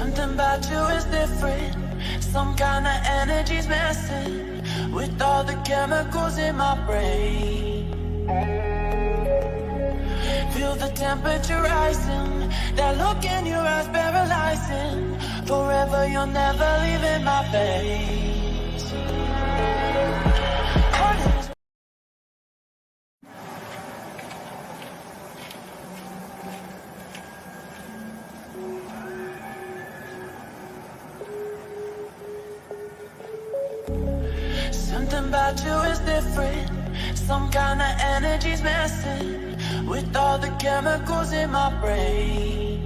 Something about you is different. Some kind of energy's messing with all the chemicals in my brain. Feel the temperature rising. That look in your eyes paralyzing. Forever you're never leaving my face. Something about you is different. Some kind of energy's messing with all the chemicals in my brain.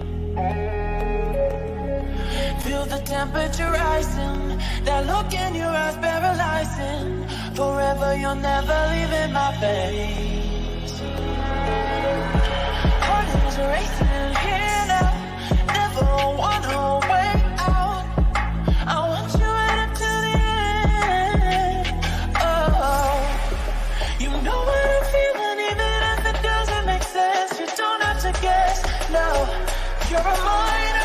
Feel the temperature rising. That look in your eyes paralyzing. Forever you're never leaving my face. Heart is racing here now. Never wanna wait out. I want you right up to the end. Oh, you know what I'm feeling, even if it doesn't make sense. You don't have to guess. No, you're a minor.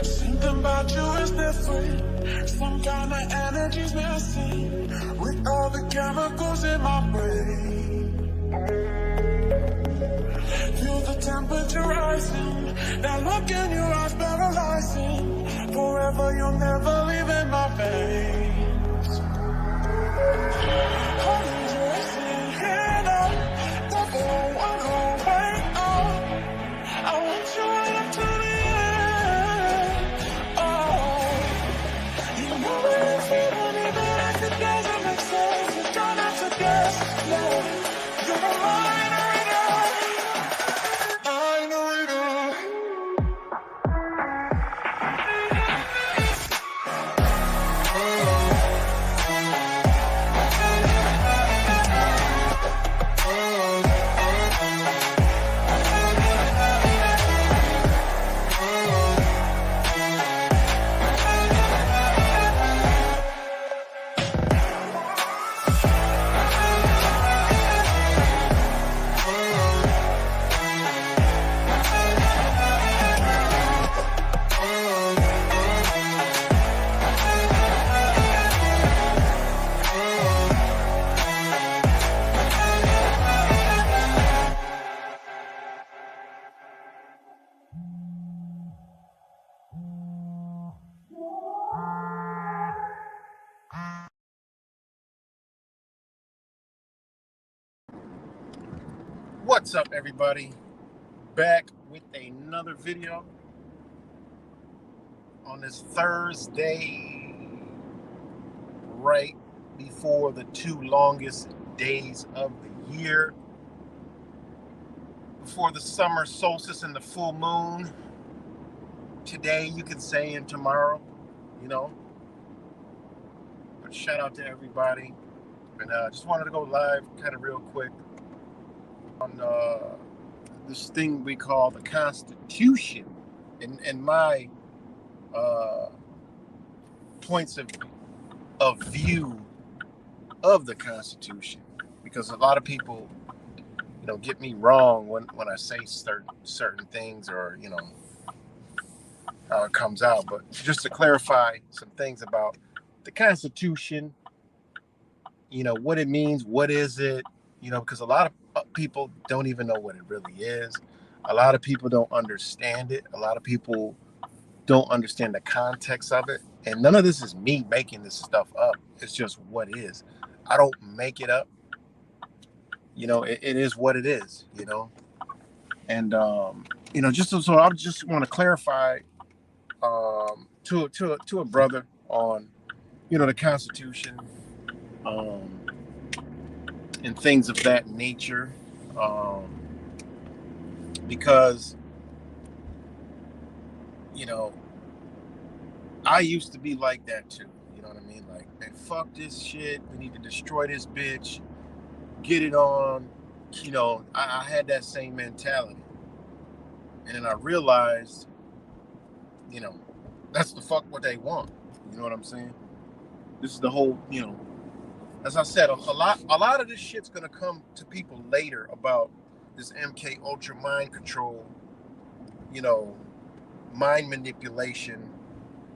Something about you is different. Some kind of energy's messing with all the chemicals in my brain. Feel the temperature rising. That look in your eyes paralyzing. Forever you'll never leave in my veins. Heart is racing here now. Never wanna wait out. I want you right up to the What's up, everybody? Back with another video on this Thursday, right before the two longest days of the year, before the summer solstice and the full moon. Today, you could say, and tomorrow, But shout out to everybody. And just wanted to go live kind of real quick on this thing we call the Constitution and my points of view of the Constitution, because a lot of people get me wrong when I say certain things, or how it comes out. But just to clarify some things about the Constitution, what it means, what is it, because a lot of people don't even know what it really is. A lot of people don't understand it. A lot of people don't understand the context of it. And none of this is me making this stuff up. It's just what it is. I don't make it up. It is what it is, And, just so I just want to clarify to a brother on, the Constitution, and things of that nature. because, you know, I used to be like that too. You know what I mean? Like, man, fuck this shit. We need to destroy this bitch. Get it on. You know, I had that same mentality. And then I realized, you know, that's the fuck what they want. You know what I'm saying? This is the whole, you know, as I said, a lot of this shit's gonna come to people later about this MK Ultra mind control, you know, mind manipulation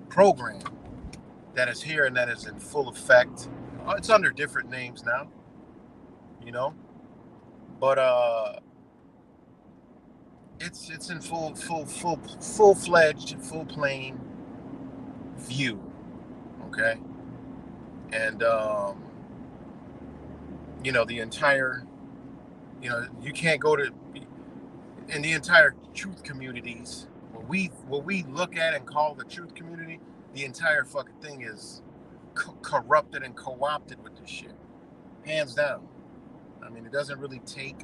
program that is here and that is in full effect. It's under different names now, you know, but it's in full-fledged, full plane view, okay, and you know, the entire, you know, you can't go to in the entire truth communities. What we look at and call the truth community, the entire fucking thing is corrupted and co-opted with this shit, hands down. I mean, it doesn't really take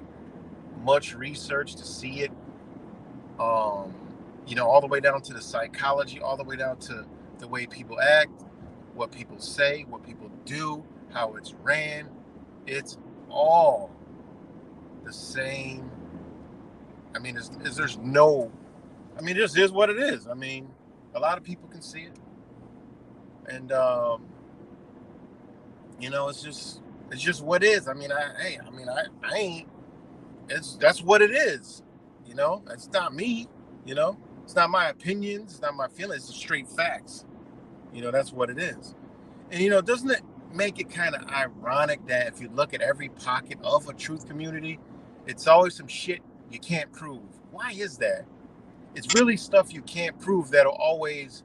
much research to see it. You know, all the way down to the psychology, all the way down to the way people act, what people say, what people do, how it's ran. It's all the same. I mean, there's no, I mean, it just is what it is. I mean, a lot of people can see it. And, you know, it's just what it is. I mean, I ain't, that's what it is. You know, it's not me, you know, it's not my opinions, it's not my feelings, it's straight facts. You know, that's what it is. And, you know, doesn't it make it kind of ironic that if you look at every pocket of a truth community, it's always some shit you can't prove? Why is that? It's really stuff you can't prove that'll always,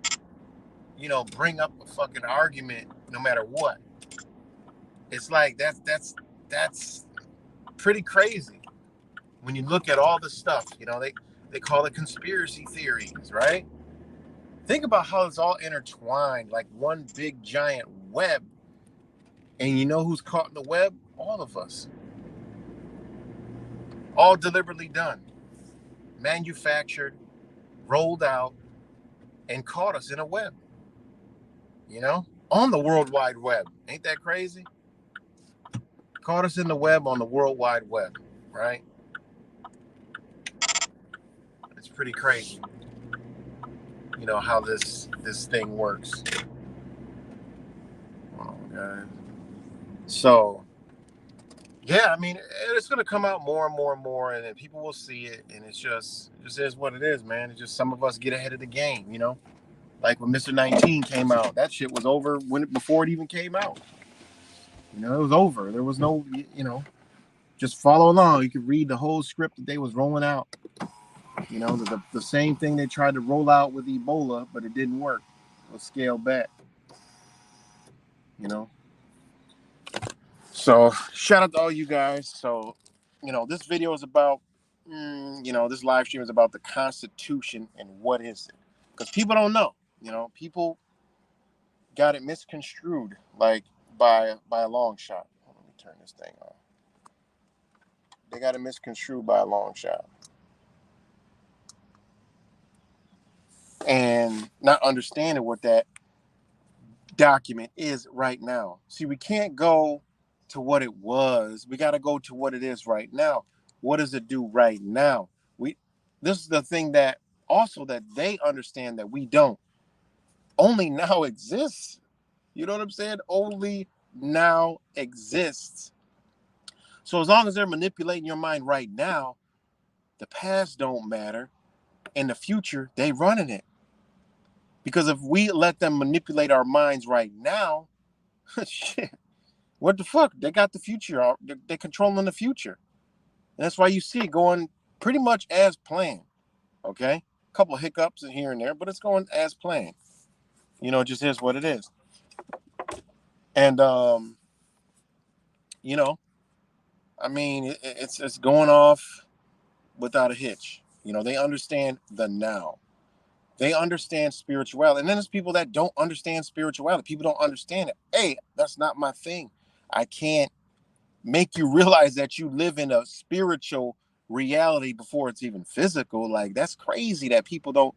you know, bring up a fucking argument no matter what. It's like that's pretty crazy when you look at all the stuff. You know, they call it conspiracy theories, right? Think about how it's all intertwined like one big giant web. And you know who's caught in the web? All of us. All deliberately done, manufactured, rolled out, and caught us in a web. You know, on the World Wide Web. Ain't that crazy? Caught us in the web on the World Wide Web, right? It's pretty crazy. You know how this thing works. Oh, God. So, yeah, I mean, it's going to come out more and more and more, and then people will see it, and it just is what it is, man. It's just some of us get ahead of the game, you know? Like when Mr. 19 came out, that shit was over before it even came out. You know, it was over. There was no, you know, just follow along. You could read the whole script that they was rolling out. You know, the same thing they tried to roll out with Ebola, but it didn't work. It was scaled back. You know? So, shout out to all you guys. So, you know, this video is about, you know, this live stream is about the Constitution and what is it? Because people don't know. You know, people got it misconstrued, like by a long shot. Let me turn this thing on. They got it misconstrued by a long shot. And not understanding what that document is right now. See, we can't go to what it was. We got to go to what it is right now. What does it do right now? This is the thing that also that they understand that we don't. Only now exists. You know what I'm saying? Only now exists. So as long as they're manipulating your mind right now, the past don't matter. In the future, they running it. Because if we let them manipulate our minds right now, shit, what the fuck? They got the future. They're controlling the future. And that's why you see it going pretty much as planned. Okay? A couple of hiccups in here and there, but it's going as planned. You know, it just is what it is. And, you know, I mean, it's going off without a hitch. You know, they understand the now. They understand spirituality. And then there's people that don't understand spirituality. People don't understand it. Hey, that's not my thing. I can't make you realize that you live in a spiritual reality before it's even physical. Like, that's crazy that people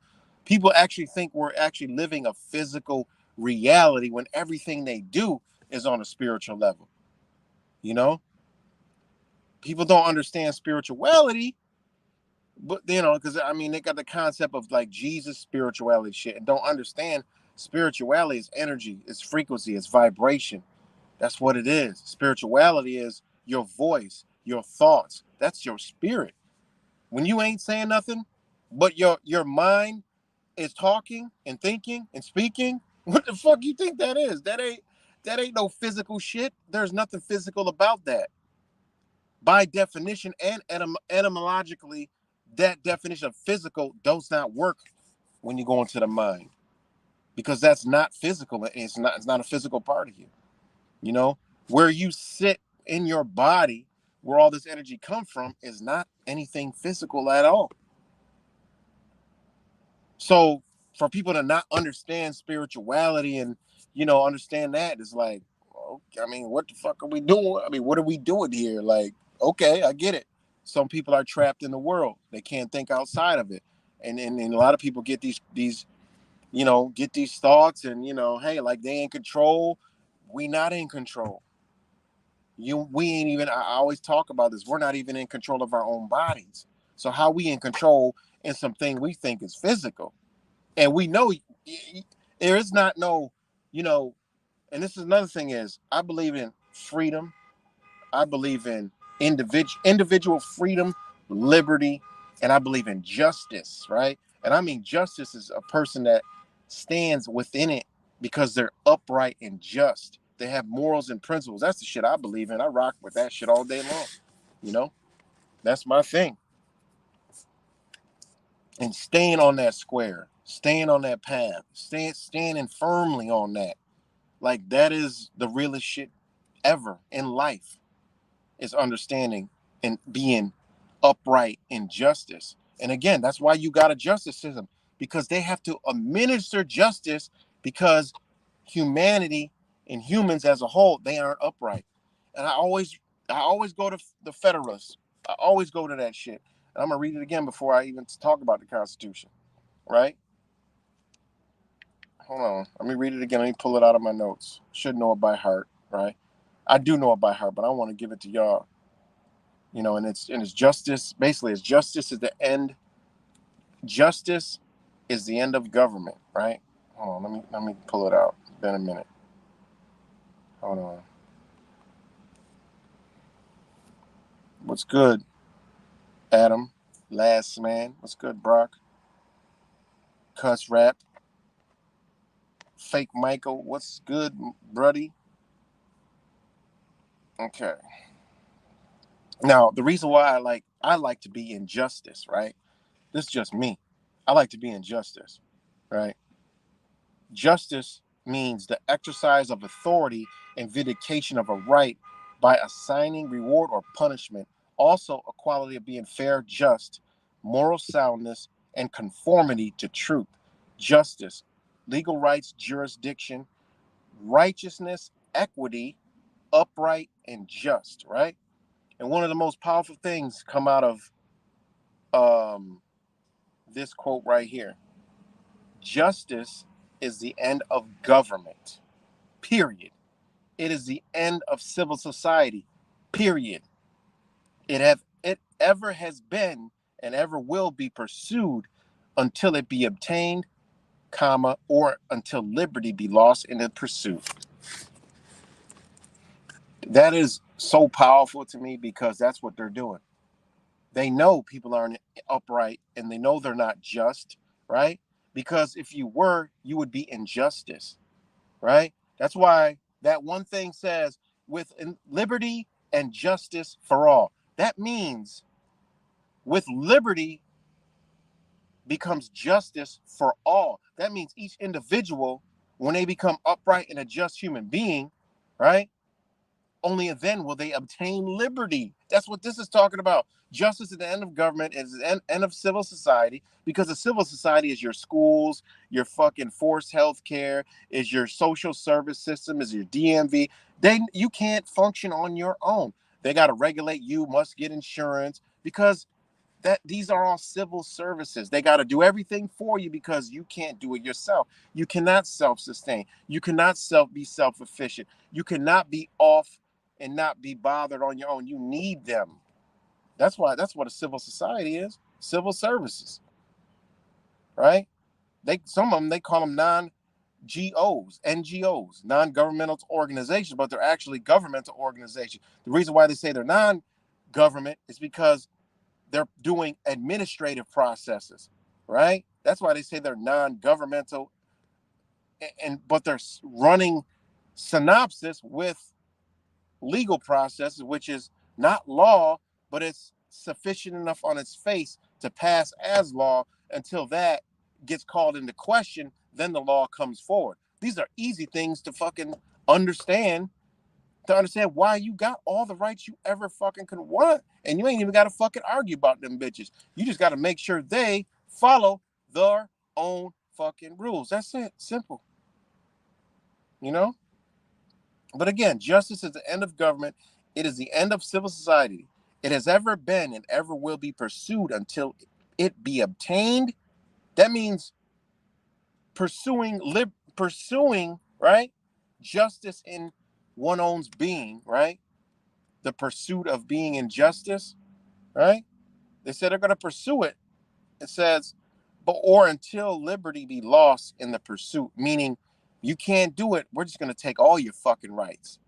actually think we're actually living a physical reality when everything they do is on a spiritual level. You know, people don't understand spirituality, but because I mean, they got the concept of like Jesus spirituality shit and don't understand spirituality is energy, it's frequency, it's vibration. That's what it is. Spirituality is your voice, your thoughts. That's your spirit. When you ain't saying nothing, but your mind is talking and thinking and speaking, what the fuck you think that is? That ain't no physical shit. There's nothing physical about that. By definition and etymologically, that definition of physical does not work when you go into the mind, because that's not physical. It's not a physical part of you. You know, where you sit in your body, where all this energy come from, is not anything physical at all. So for people to not understand spirituality and understand that, it's like, I mean, what the fuck are we doing? I mean, what are we doing here? Like, okay, I get it. Some people are trapped in the world; they can't think outside of it, and a lot of people get these get these thoughts, and hey, like they in control. We not in control. We ain't even. I always talk about this. We're not even in control of our own bodies. So how we in control in something we think is physical? And we know there is not no, you know, and this is another thing is I believe in freedom. I believe in individual freedom, liberty, and I believe in justice, right? And I mean justice is a person that stands within it because they're upright and just. They have morals and principles. That's the shit I believe in. I rock with that shit all day long. You know, that's my thing. And staying on that square, staying on that path, standing firmly on that. Like that is the realest shit ever in life, is understanding and being upright in justice. And again, that's why you got a justice system, because they have to administer justice, because humanity and humans as a whole, they aren't upright. And I always go to the Federalists. I always go to that shit. And I'm gonna read it again before I even talk about the Constitution. Right? Hold on. Let me read it again. Let me pull it out of my notes. Should know it by heart, right? I do know it by heart, but I want to give it to y'all. And it's justice. Basically, it's justice is the end. Justice is the end of government, right? Hold on. Let me pull it out. It's been a minute. Hold on. What's good, Adam? Last man. What's good, Brock? Cuss rap. Fake Michael. What's good, Bruddy? Okay. Now, the reason why I like to be in justice, right? This is just me. I like to be in justice, right? Justice means the exercise of authority and vindication of a right by assigning reward or punishment. Also, a quality of being fair, just, moral soundness, and conformity to truth. Justice, legal rights, jurisdiction, righteousness, equity, upright, and just, right? And one of the most powerful things come out of this quote right here: justice is the end of government, period. It is the end of civil society, period. It ever has been and ever will be pursued until it be obtained, comma, or until liberty be lost in the pursuit. That is so powerful to me, because that's what they're doing. They know people aren't upright, and they know they're not just, right? Because if you were, you would be injustice, right? That's why that one thing says, with liberty and justice for all. That means with liberty becomes justice for all. That means each individual, when they become upright and a just human being, right? Only then will they obtain liberty. That's what this is talking about. Justice at the end of government is the end of civil society, because the civil society is your schools, your fucking forced health care, is your social service system, is your DMV. You can't function on your own. They got to regulate you, must get insurance, because that these are all civil services. They got to do everything for you because you can't do it yourself. You cannot self-sustain. You cannot be self-efficient. You cannot be off and not be bothered on your own. You need them. That's what a civil society is. Civil services, right? Some of them, they call them NGOs, non-governmental organizations, but they're actually governmental organizations. The reason why they say they're non-government is because they're doing administrative processes, right? That's why they say they're non-governmental, but they're running synopsis with legal processes, which is not law, but it's sufficient enough on its face to pass as law. Until that gets called into question, then the law comes forward. These are easy things to fucking understand, why you got all the rights you ever fucking could want, and you ain't even got to fucking argue about them bitches. You just got to make sure they follow their own fucking rules. That's it. Simple. You know? But again, justice is the end of government. It is the end of civil society. It has ever been and ever will be pursued until it be obtained. That means pursuing, right? Justice in one own's being, right? The pursuit of being in justice, right? They said they're going to pursue it. It says, or until liberty be lost in the pursuit, meaning you can't do it. We're just going to take all your fucking rights.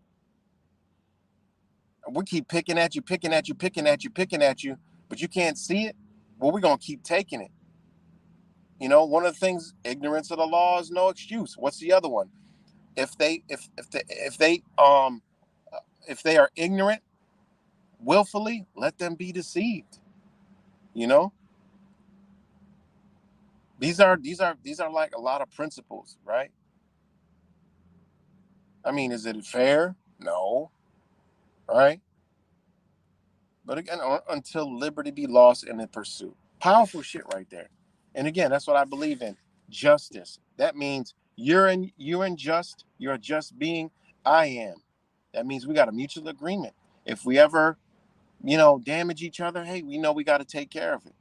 We keep picking at you, but you can't see it. Well, we're going to keep taking it. You know, one of the things, ignorance of the law is no excuse. What's the other one? If they are ignorant willfully, let them be deceived. You know, these are like a lot of principles, right? I mean, is it fair? No. Right? But again, until liberty be lost in the pursuit. Powerful shit right there. And again, that's what I believe in. Justice. That means you're a just being. I am. That means we got a mutual agreement. If we ever, damage each other, hey, we know we got to take care of it.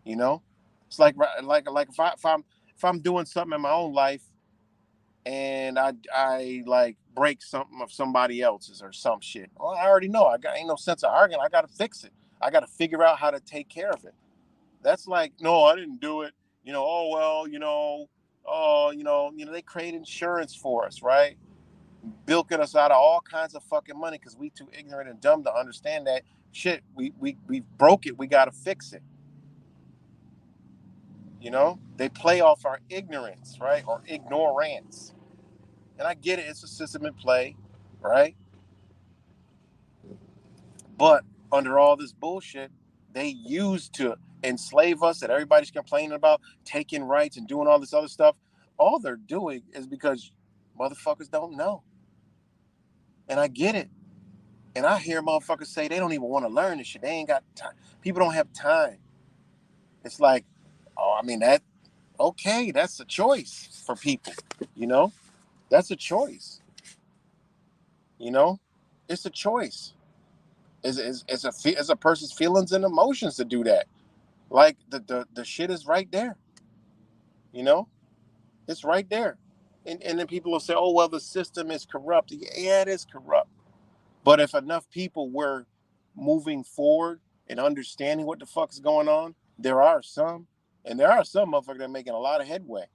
You know, it's like if I'm doing something in my own life and I like break something of somebody else's or some shit. Well, I already know. Ain't no sense of arguing. I got to fix it. I got to figure out how to take care of it. That's like, no, I didn't do it. Oh well, they create insurance for us, right? Bilking us out of all kinds of fucking money because we too ignorant and dumb to understand that shit. We broke it. We got to fix it. They play off our ignorance, right? Or ignorance. And I get it. It's a system in play, right? But under all this bullshit, they used to enslave us that everybody's complaining about, taking rights and doing all this other stuff. All they're doing is because motherfuckers don't know. And I get it. And I hear motherfuckers say they don't even want to learn this shit. They ain't got time. People don't have time. It's like, okay, that's a choice for people, That's a choice. It's a choice. It's a person's feelings and emotions to do that. Like the shit is right there. It's right there. And then people will say, oh, well, the system is corrupt. Yeah, it is corrupt. But if enough people were moving forward and understanding what the fuck is going on, there are some motherfuckers that are making a lot of headway.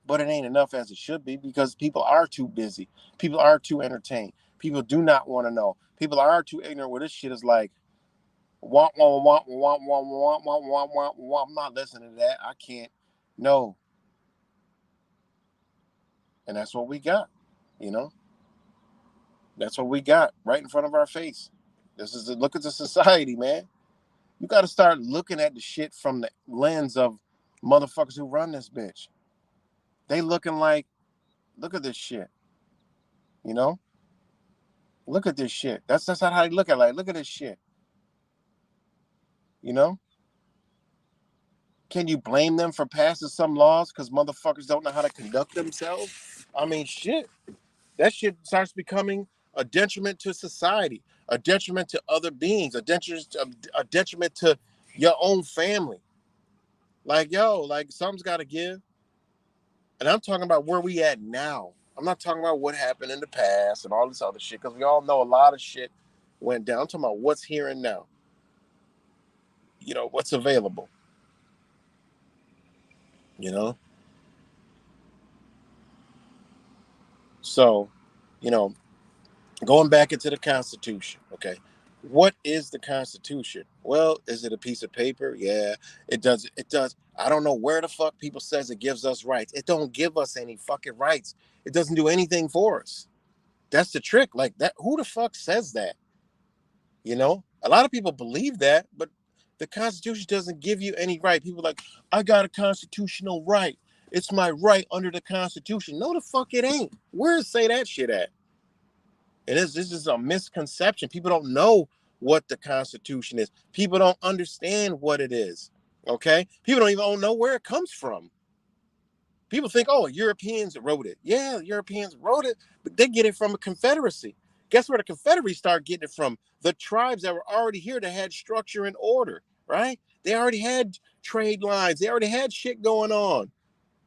But it ain't enough as it should be because people are too busy. People are too entertained. People do not want to know. People are too ignorant where this shit is like, wah, wah, wah, wah, wah, wah, wah, wah, wah, wah. I'm not listening to that. I can't. No. And that's what we got, That's what we got right in front of our face. Look at the society, man. You got to start looking at the shit from the lens of motherfuckers who run this bitch. They looking like, look at this shit. Look at this shit. That's not how they look at it. Like, look at this shit. Can you blame them for passing some laws because motherfuckers don't know how to conduct themselves? I mean, shit. That shit starts becoming a detriment to society, a detriment to other beings, a detriment to your own family. Like, yo, like something's got to give. And I'm talking about where we at now. I'm not talking about what happened in the past and all this other shit, because we all know a lot of shit went down. I'm talking about what's here and now. You know, what's available. You know? So, you know, going back into the Constitution, okay? What is the Constitution? Well, is it a piece of paper? Yeah, it does. It does. I don't know where the fuck people says it gives us rights. It don't give us any fucking rights. It doesn't do anything for us. That's the trick. Like that. Who the fuck says that? You know, a lot of people believe that, but the Constitution doesn't give you any right. People are like, I got a constitutional right. It's my right under the Constitution. No, the fuck it ain't. Where does it say that shit at? This is a misconception. People don't know what the Constitution is. People don't understand what it is. Okay? People don't even know where it comes from. People think, oh, Europeans wrote it. Yeah, Europeans wrote it, but they get it from a confederacy. Guess where the Confederacy started getting it from? The tribes that were already here that had structure and order, right? They already had trade lines. They already had shit going on.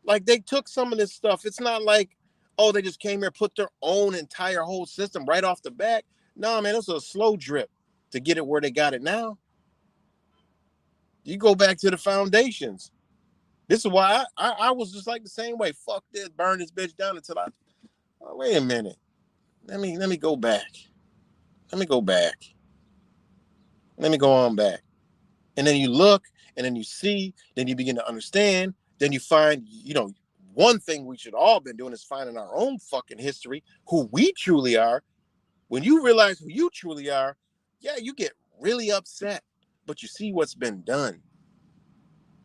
Like they took some of this stuff. It's not like, oh, they just came here, put their own entire whole system right off the bat. No, man, it was a slow drip to get it where they got it now. You go back to the foundations. This is why I was just like the same way. Fuck this, burn this bitch down until oh, wait a minute. Let me go back. Let me go back. Let me go on back. And then you look, and then you see, then you begin to understand, then you find, you know, one thing we should all been doing is finding our own fucking history, who we truly are. When you realize who you truly are, yeah, you get really upset, but you see what's been done.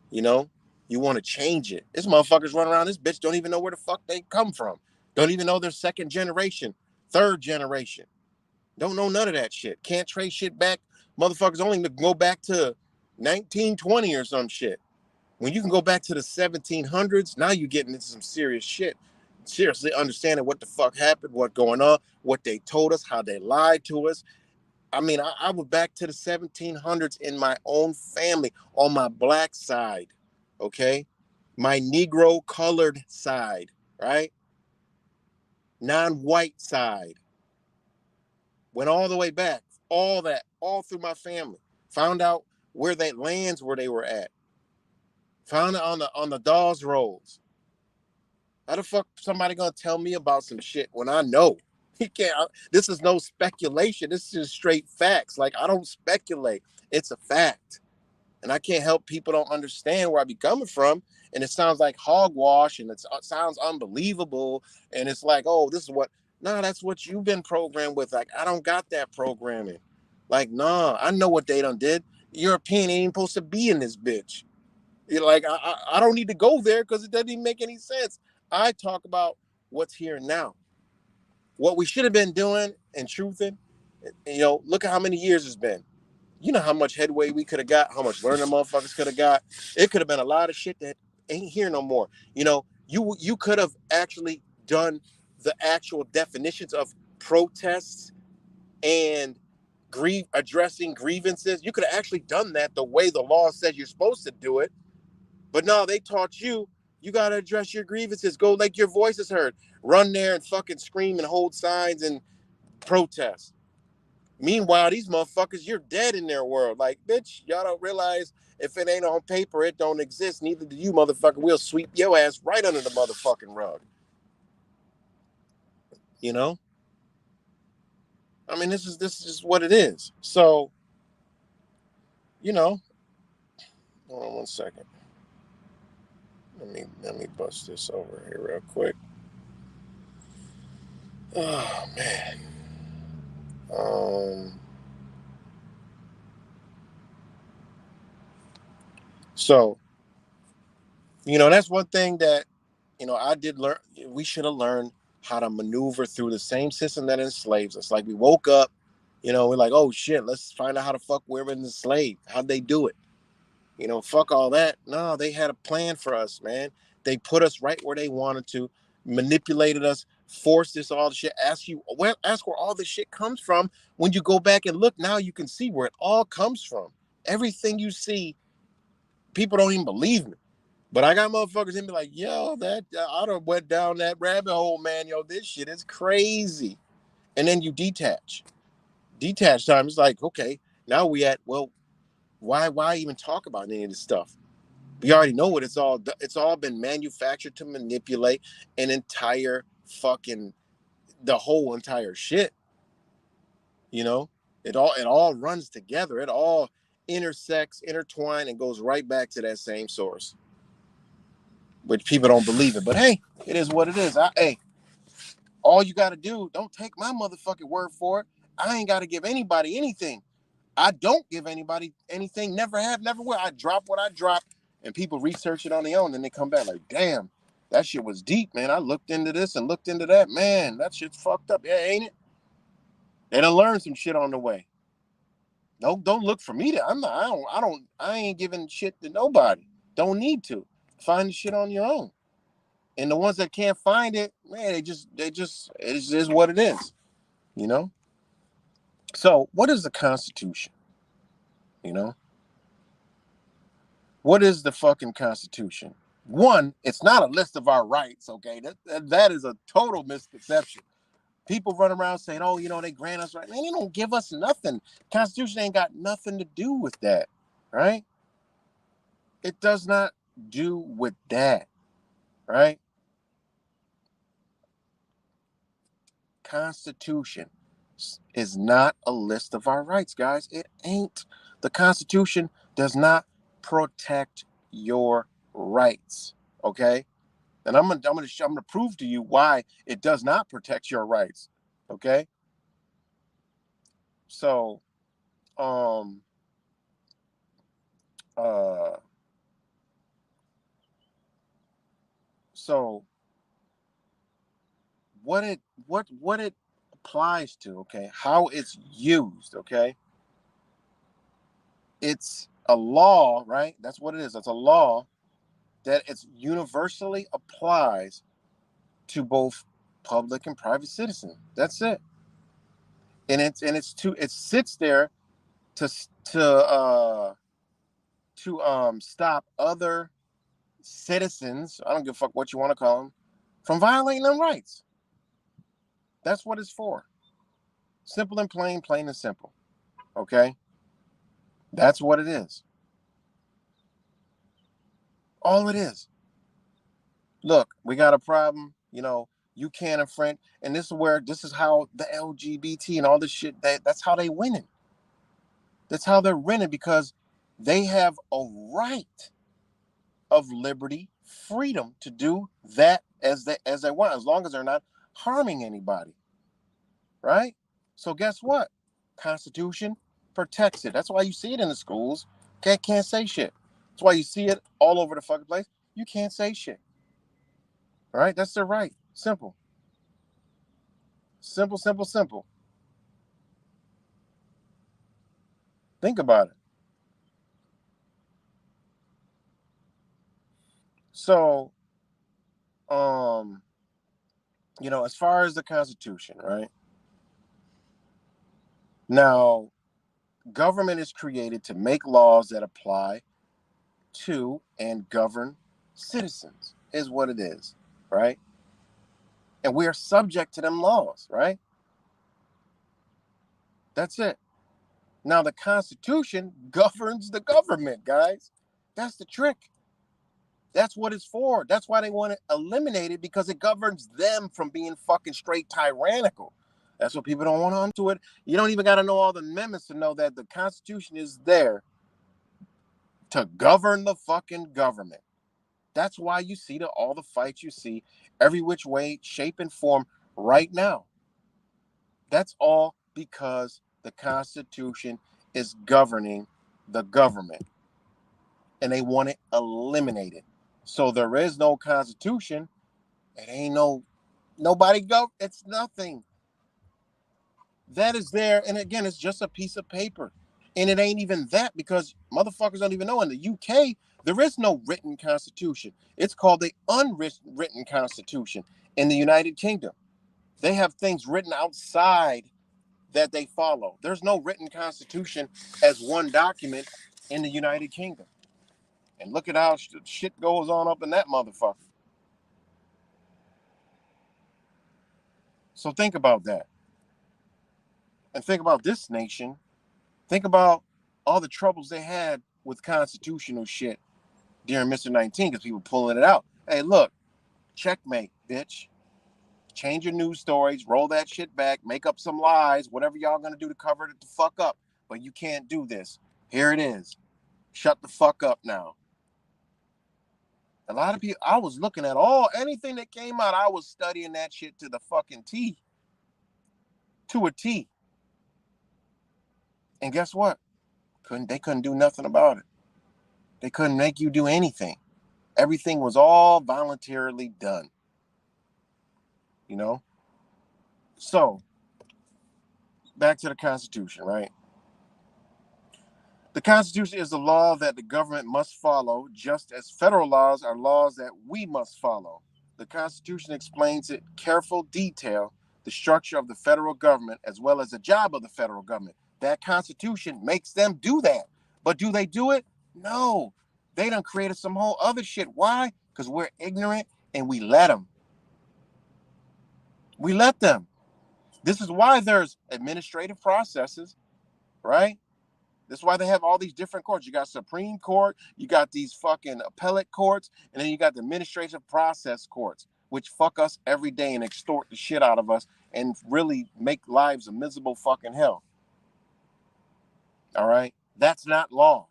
You know, you want to change it. This motherfuckers run around this bitch, don't even know where the fuck they come from. Don't even know they're second generation, third generation. Don't know none of that shit. Can't trace shit back. Motherfuckers only go back to 1920 or some shit. When you can go back to the 1700s, now you're getting into some serious shit. Seriously understanding what the fuck happened, what's going on, what they told us, how they lied to us. I mean, I was back to the 1700s in my own family on my black side, okay? My Negro colored side, right? Non-white side. Went all the way back, all that, all through my family. Found out where they lands where they were at. Found it on the Dawes rolls. How the fuck somebody gonna tell me about some shit when I know? He can't. This is no speculation. This is straight facts. Like I don't speculate. It's a fact, and I can't help people don't understand where I be coming from. And it sounds like hogwash, and it sounds unbelievable. And it's like, oh, this is what. Nah, that's what you've been programmed with. Like I don't got that programming. Like nah, I know what they done did. European ain't even supposed to be in this bitch. You're like I don't need to go there because it doesn't even make any sense. I talk about what's here now. What we should have been doing and truthing, you know, look at how many years it's been. You know how much headway we could have got, how much learning motherfuckers could have got. It could have been a lot of shit that ain't here no more. You know, you could have actually done the actual definitions of protests and addressing grievances. You could have actually done that the way the law says you're supposed to do it. But no, they taught you got to address your grievances. Go make your voices heard. Run there and fucking scream and hold signs and protest. Meanwhile, these motherfuckers, you're dead in their world. Like, bitch, y'all don't realize if it ain't on paper, it don't exist. Neither do you, motherfucker. We'll sweep your ass right under the motherfucking rug. You know? I mean, this is just what it is. So, you know, hold on one second. Let me bust this over here real quick. Oh man. So, you know, that's one thing that, you know, I did learn. We should have learned how to maneuver through the same system that enslaves us. Like we woke up, you know, we're like, oh shit, let's find out how the fuck we're enslaved. How'd they do it? You know, fuck all that. No, they had a plan for us, man. They put us right where they wanted to, manipulated us, forced us all the shit. Ask where all this shit comes from. When you go back and look, now you can see where it all comes from. Everything you see, people don't even believe me. But I got motherfuckers in be like, yo, that I done went down that rabbit hole, man. Yo, this shit is crazy. And then you detach. Detach time is like, okay, now we at, well, why even talk about any of this stuff? We already know what it's all been manufactured to manipulate an entire fucking the whole entire shit. You know? It all runs together. It all intersects, intertwine, and goes right back to that same source. Which people don't believe it. But hey, it is what it is. Hey, all you gotta do, don't take my motherfucking word for it. I ain't gotta give anybody anything. I don't give anybody anything. Never have, never will. I drop what I drop, and people research it on their own, and they come back like, damn, that shit was deep, man. I looked into this and looked into that. Man, that shit's fucked up. Yeah, ain't it? They done learned some shit on the way. Don't look for me to. I'm not. I ain't giving shit to nobody. Don't need to. Find the shit on your own. And the ones that can't find it, man, it is what it is. You know. So, what is the Constitution? You know, what is the fucking Constitution? One, it's not a list of our rights. Okay, that is a total misconception. People run around saying, "Oh, they grant us right." Man, they don't give us nothing. Constitution ain't got nothing to do with that, right? It does not do with that, right? Constitution is not a list of our rights, guys. It ain't. The Constitution does not protect your rights, okay? And I'm gonna prove to you why it does not protect your rights, okay? So, um, uh, so what it applies to, okay? How it's used, okay? It's a law, right? That's what it is. It's a law that it's universally applies to both public and private citizens. That's it. And it sits there to to uh stop other citizens, I don't give a fuck what you want to call them, from violating their rights. That's what it's for. Simple and plain and simple. Okay? That's what it is. All it is. Look, we got a problem, you can't infringe, and this is how the LGBT and all this shit, that's how they winning. That's how they're winning, because they have a right of liberty, freedom to do that as they want, as long as they're not harming anybody. Right? So guess what? Constitution protects it. That's why you see it in the schools. Can't say shit. That's why you see it all over the fucking place. You can't say shit. Right? That's their right. Simple. Simple, simple, simple. Think about it. So, as far as the Constitution, right? Now, government is created to make laws that apply to and govern citizens, is what it is, right? And we are subject to them laws, right? That's it. Now, the Constitution governs the government, guys. That's the trick. That's what it's for. That's why they want to eliminate it, because it governs them from being fucking straight tyrannical. That's what people don't want onto it. You don't even got to know all the amendments to know that the Constitution is there to govern the fucking government. That's why you see all the fights you see every which way, shape, and form right now. That's all because the Constitution is governing the government, and they want it eliminated. So there is no Constitution. It ain't nobody go. It's nothing. That is there, and again, it's just a piece of paper, and it ain't even that, because motherfuckers don't even know. In the UK, there is no written Constitution. It's called the unwritten Constitution. In the United Kingdom, they have things written outside that they follow. There's no written Constitution as one document in the United Kingdom. And look at how shit goes on up in that motherfucker. So think about that. And think about this nation. Think about all the troubles they had with constitutional shit during Mr. 19 because people pulling it out. Hey, look, checkmate, bitch. Change your news stories, roll that shit back, make up some lies, whatever y'all gonna do to cover it the fuck up. But you can't do this. Here it is. Shut the fuck up now. A lot of people, I was looking at anything that came out, I was studying that shit to the fucking T. To a T. And guess what? They couldn't do nothing about it. They couldn't make you do anything. Everything was all voluntarily done. You know? So, back to the Constitution, right? The Constitution is the law that the government must follow, just as federal laws are laws that we must follow. The Constitution explains in careful detail the structure of the federal government as well as the job of the federal government. That Constitution makes them do that. But do they do it? No. They done created some whole other shit. Why? Because we're ignorant and we let them. We let them. This is why there's administrative processes, right? That's why they have all these different courts. You got Supreme Court, you got these fucking appellate courts, and then you got the administrative process courts, which fuck us every day and extort the shit out of us and really make lives a miserable fucking hell. All right? That's not law.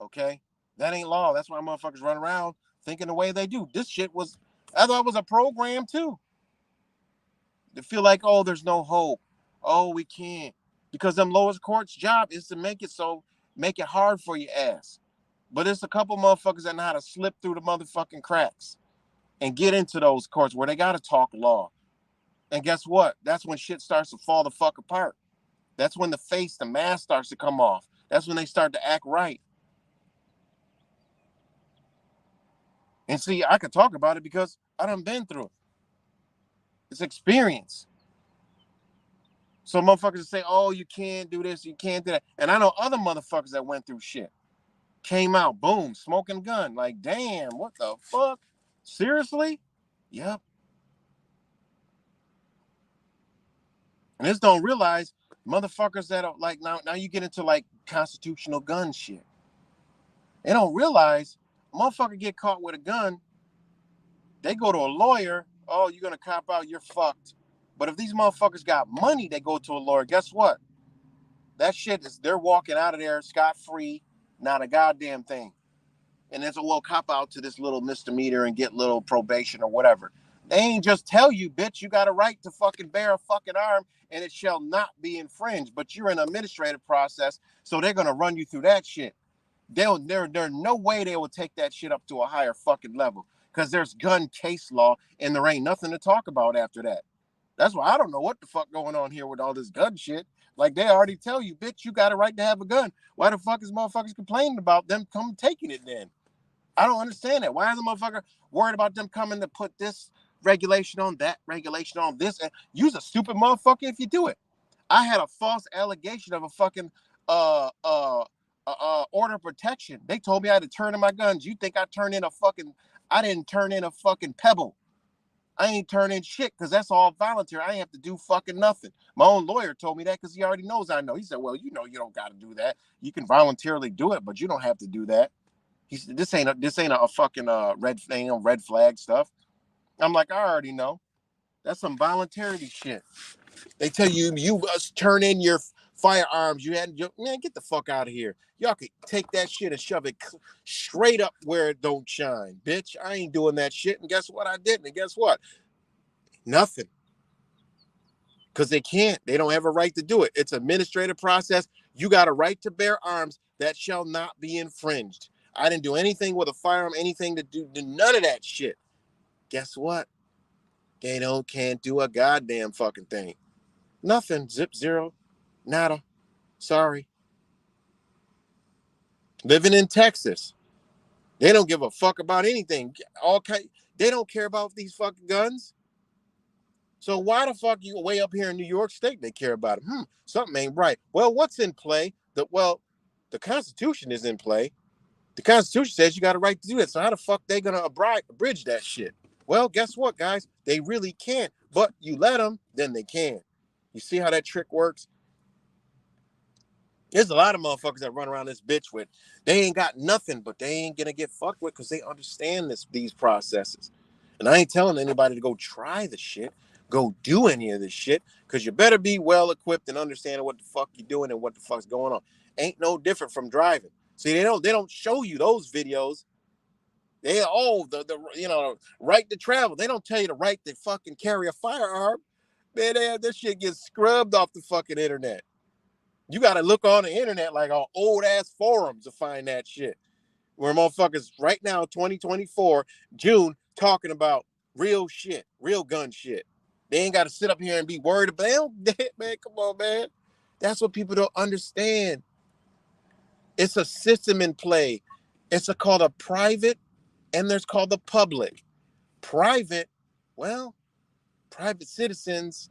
Okay? That ain't law. That's why motherfuckers run around thinking the way they do. This shit was, I thought it was a program too. They feel like, oh, there's no hope. Oh, we can't. Because them lowest court's job is to make it hard for your ass. But it's a couple motherfuckers that know how to slip through the motherfucking cracks and get into those courts where they got to talk law. And guess what? That's when shit starts to fall the fuck apart. That's when the mask starts to come off. That's when they start to act right. And see, I could talk about it because I done been through it. It's experience. So motherfuckers say, oh, you can't do this, you can't do that. And I know other motherfuckers that went through shit. Came out, boom, smoking gun. Like, damn, what the fuck? Seriously? Yep. And just don't realize motherfuckers that are like, now you get into like constitutional gun shit. They don't realize a motherfucker get caught with a gun, they go to a lawyer, oh, you're gonna cop out, you're fucked. But if these motherfuckers got money, they go to a lawyer. Guess what? That shit is, they're walking out of there scot-free, not a goddamn thing. And it's a little cop out to this little misdemeanor and get little probation or whatever. They ain't just tell you, bitch, you got a right to fucking bear a fucking arm and it shall not be infringed. But you're in an administrative process, so they're gonna run you through that shit. There's no way they will take that shit up to a higher fucking level because there's gun case law and there ain't nothing to talk about after that. That's why I don't know what the fuck going on here with all this gun shit. Like, they already tell you, bitch, you got a right to have a gun. Why the fuck is motherfuckers complaining about them come taking it then? I don't understand that. Why is the motherfucker worried about them coming to put this regulation on, that regulation on, this? And you's a stupid motherfucker if you do it. I had a false allegation of a fucking order of protection. They told me I had to turn in my guns. You think I didn't turn in a fucking pebble. I ain't turning shit because that's all voluntary. I ain't have to do fucking nothing. My own lawyer told me that because he already knows I know. He said, well, you know, you don't got to do that. You can voluntarily do it, but you don't have to do that. He said, this ain't a fucking red flag stuff. I'm like, I already know. That's some voluntarily shit. They tell you turn in your firearms. Man, get the fuck out of here. Y'all could take that shit and shove it straight up where it don't shine. Bitch, I ain't doing that shit. And guess what? I didn't. And guess what? Nothing. Because they can't. They don't have a right to do it. It's an administrative process. You got a right to bear arms that shall not be infringed. I didn't do anything with a firearm, anything to do none of that shit. Guess what? They can't do a goddamn fucking thing. Nothing. Zip, zero. Nada. Sorry. Living in Texas. They don't give a fuck about anything. They don't care about these fucking guns. So why the fuck you way up here in New York State they care about them? Something ain't right. Well, what's in play? The Constitution is in play. The Constitution says you got a right to do that. So how the fuck they gonna abridge that shit? Well, guess what, guys? They really can't. But you let them, then they can. You see how that trick works? There's a lot of motherfuckers that run around this bitch with they ain't got nothing, but they ain't gonna get fucked with because they understand these processes. And I ain't telling anybody to go try the shit, go do any of this shit, because you better be well equipped and understanding what the fuck you're doing and what the fuck's going on. Ain't no different from driving. See, they don't show you those videos. They the right to travel. They don't tell you the right to fucking carry a firearm. Man, this shit gets scrubbed off the fucking internet. You got to look on the internet like on old ass forums to find that shit. Where motherfuckers right now, 2024, June, talking about real shit, real gun shit. They ain't got to sit up here and be worried about it. Man, come on, man. That's what people don't understand. It's a system in play. It's called a private and there's called the public. Private, well, private citizens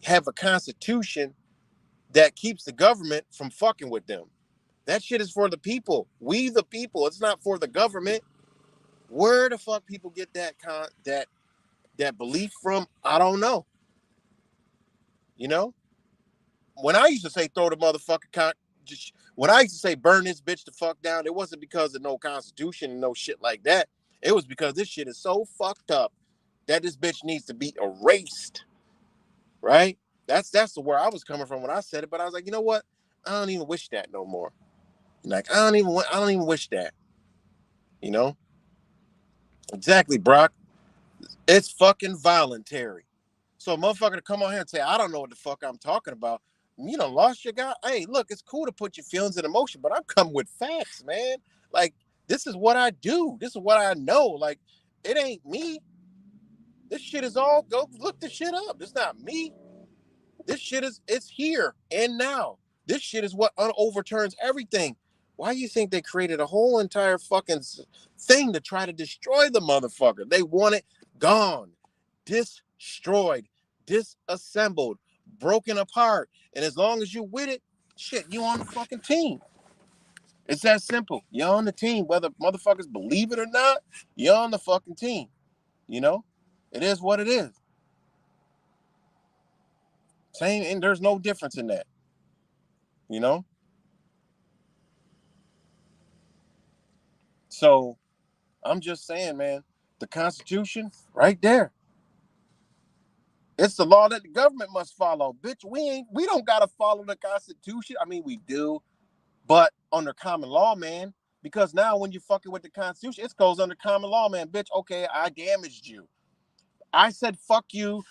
have a constitution that keeps the government from fucking with them. That shit is for the people. We the people. It's not for the government. Where the fuck people get that belief from? I don't know. You know? When I used to say throw the motherfucking when I used to say burn this bitch the fuck down, it wasn't because of no constitution and no shit like that. It was because this shit is so fucked up that this bitch needs to be erased. Right? That's where I was coming from when I said it, but I was like, you know what? I don't even wish that no more. Like I don't even wish that. You know? Exactly, Brock. It's fucking voluntary. So a motherfucker to come on here and say, I don't know what the fuck I'm talking about. You done lost your guy. Hey, look, it's cool to put your feelings in emotion, but I'm coming with facts, man. Like, this is what I do. This is what I know. Like, it ain't me. This shit is all, go look this shit up. It's not me. This shit it's here and now. This shit is what overturns everything. Why do you think they created a whole entire fucking thing to try to destroy the motherfucker? They want it gone, destroyed, disassembled, broken apart. And as long as you with it, shit, you on the fucking team. It's that simple. You're on the team. Whether motherfuckers believe it or not, you're on the fucking team. You know? It is what it is. Same, and there's no difference in that. You know? So I'm just saying, man, the Constitution, right there. It's the law that the government must follow. Bitch, we don't gotta follow the Constitution. I mean, we do, but under common law, man. Because now when you're fucking with the Constitution, it goes under common law, man. Bitch, okay, I damaged you. I said fuck you.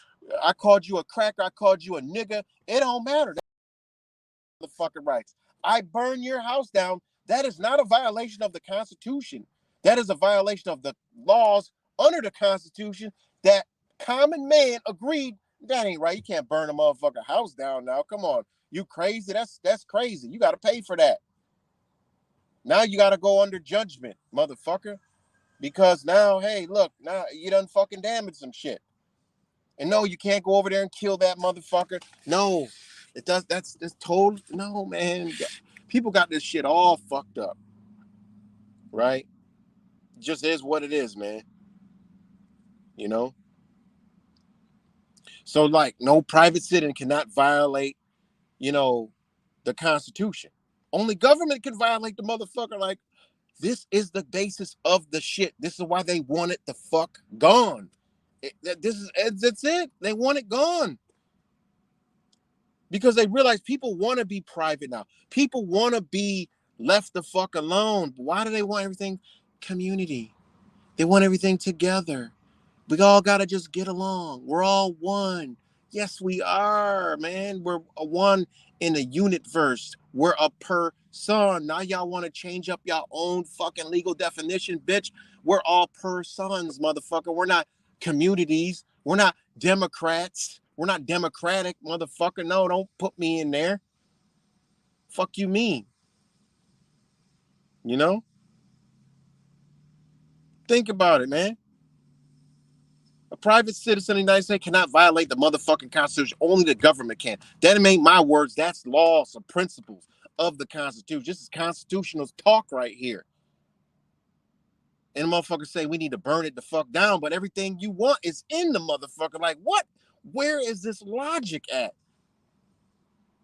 I called you a cracker. I called you a nigga. It don't matter. The fucking rights. I burn your house down. That is not a violation of the Constitution. That is a violation of the laws under the Constitution that common man agreed that ain't right. You can't burn a motherfucking house down now. Come on. You crazy? That's crazy. You got to pay for that. Now you got to go under judgment, motherfucker. Because now, hey, look, now you done fucking damaged some shit. And no, you can't go over there and kill that motherfucker. No, it does. That's total. No, man. People got this shit all fucked up. Right? It just is what it is, man. You know? So, like, no private citizen cannot violate, the Constitution. Only government can violate the motherfucker. Like, this is the basis of the shit. This is why they want it the fuck gone. That's it. They want it gone. Because they realize people want to be private now. People want to be left the fuck alone. Why do they want everything community? They want everything together. We all got to just get along. We're all one. Yes, we are, man. We're a one in a unit verse. We're a person. Now y'all want to change up your own fucking legal definition, bitch. We're all persons, motherfucker. We're not communities. We're not Democrats. We're not democratic, motherfucker. No, don't put me in there. Fuck you mean? You know? Think about it, man. A private citizen of the United States cannot violate the motherfucking Constitution. Only the government can. That ain't my words. That's laws and principles of the Constitution. This is constitutional talk right here. And the motherfuckers say we need to burn it the fuck down, but everything you want is in the motherfucker. Like, what? Where is this logic at?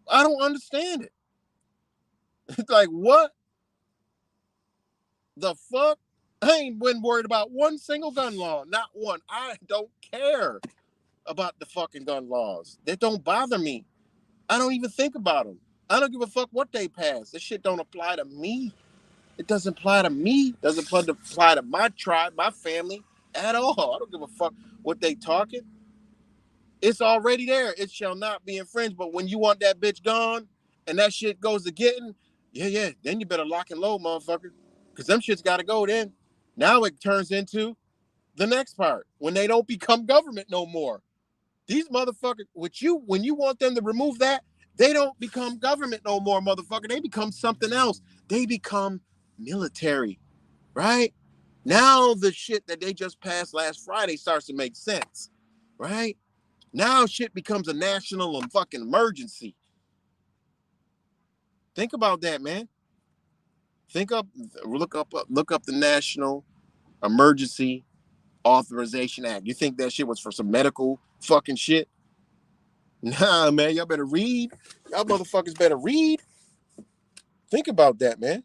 I don't understand it. It's like, what the fuck? I ain't been worried about one single gun law. Not one. I don't care about the fucking gun laws. They don't bother me. I don't even think about them. I don't give a fuck what they pass. This shit don't apply to me. It doesn't apply to me. Doesn't apply to my tribe, my family at all. I don't give a fuck what they talking. It's already there. It shall not be infringed. But when you want that bitch gone and that shit goes to getting, yeah, then you better lock and load, motherfucker. Because them shits got to go then. Now it turns into the next part when they don't become government no more. These motherfuckers, when you want them to remove that, they don't become government no more, motherfucker. They become something else. They become military, right? Now the shit that they just passed last Friday starts to make sense, right? Now shit becomes a national and fucking emergency. Think about that, man. Look up the National Emergency Authorization Act. You think that shit was for some medical fucking shit? Nah, man, y'all better read. Y'all motherfuckers better read. Think about that, man.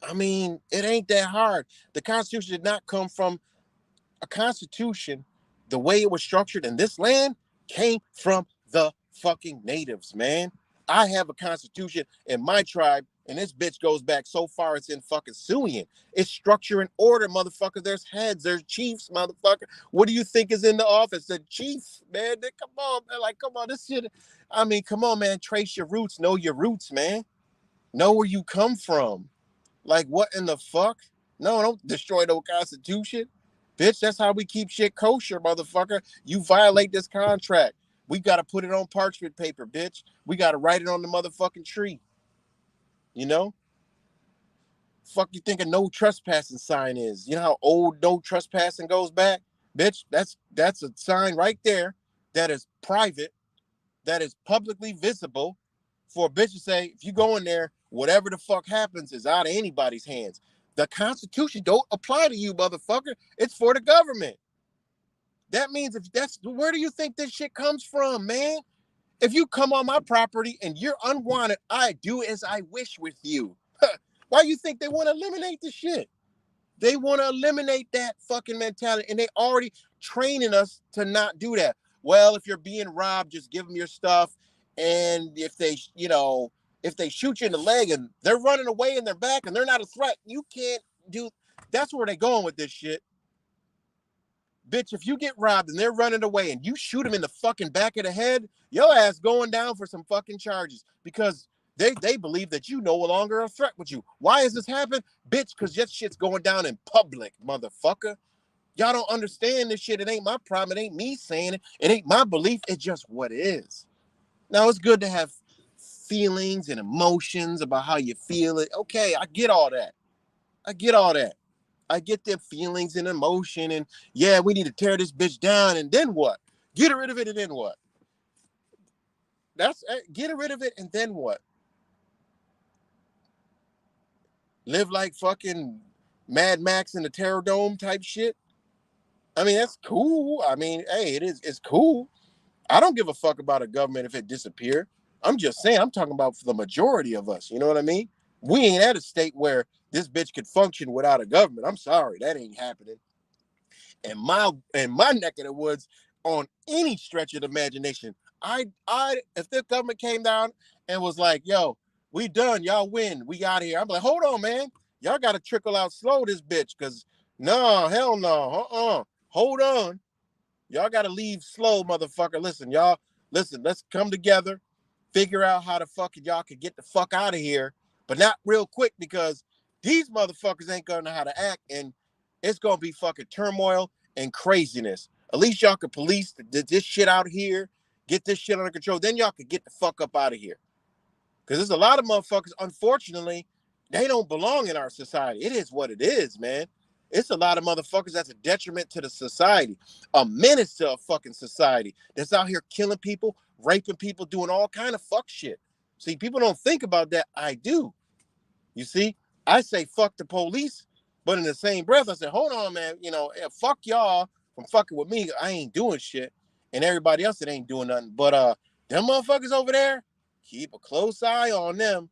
I mean, it ain't that hard. The Constitution did not come from a constitution. The way it was structured in this land came from the fucking natives, man. I have a constitution in my tribe, and this bitch goes back so far it's in fucking Suian. It's structure and order, motherfucker. There's heads, there's chiefs, motherfucker. What do you think is in the office? The chiefs, man. Come on, man. Like, come on, this shit. I mean, come on, man. Trace your roots. Know your roots, man. Know where you come from. Like, what in the fuck? No, don't destroy no constitution. Bitch, that's how we keep shit kosher, motherfucker. You violate this contract. We got to put it on parchment paper, bitch. We got to write it on the motherfucking tree. You know? Fuck you think a no trespassing sign is? You know how old no trespassing goes back? Bitch, that's a sign right there that is private, that is publicly visible for a bitch to say, if you go in there, whatever the fuck happens is out of anybody's hands. The Constitution don't apply to you, motherfucker. It's for the government. That means where do you think this shit comes from, man? If you come on my property and you're unwanted, I do as I wish with you. Why you think they want to eliminate the shit? They want to eliminate that fucking mentality, and they already training us to not do that. Well, if you're being robbed, just give them your stuff. And if they shoot you in the leg and they're running away in their back and they're not a threat, you can't do. That's where they're going with this shit. Bitch, if you get robbed and they're running away and you shoot them in the fucking back of the head, your ass going down for some fucking charges because they believe that you no longer a threat with you. Why is this happening? Bitch, because this shit's going down in public, motherfucker. Y'all don't understand this shit. It ain't my problem. It ain't me saying it. It ain't my belief. It's just what it is. Now, it's good to have feelings and emotions about how you feel it. Okay, I get all that. I get their feelings and emotion, and yeah, we need to tear this bitch down, and then what? Get rid of it, and then what? Get rid of it, and then what? Live like fucking Mad Max in the Terror Dome type shit? I mean, that's cool. I mean, hey, it's cool. I don't give a fuck about a government if it disappear. I'm just saying, I'm talking about for the majority of us. You know what I mean? We ain't at a state where this bitch could function without a government. I'm sorry, that ain't happening. And my neck of the woods, on any stretch of the imagination, if the government came down and was like, yo, we done, y'all win, we out here. I'm like, hold on, man. Y'all got to trickle out slow this bitch, because no, hell no, hold on. Y'all got to leave slow, motherfucker. Listen, let's come together, figure out how the fuck y'all can get the fuck out of here, but not real quick, because these motherfuckers ain't gonna know how to act, and it's gonna be fucking turmoil and craziness. At least y'all can police this shit out here, get this shit under control. Then y'all can get the fuck up out of here. Because there's a lot of motherfuckers, unfortunately, they don't belong in our society. It is what it is, man. It's a lot of motherfuckers that's a detriment to the society, a menace to a fucking society that's out here killing people, raping people, doing all kind of fuck shit. See, people don't think about that. I do. You see, I say fuck the police, but in the same breath, I say, hold on, man. Fuck y'all from fucking with me. I ain't doing shit, and everybody else that ain't doing nothing. But them motherfuckers over there, keep a close eye on them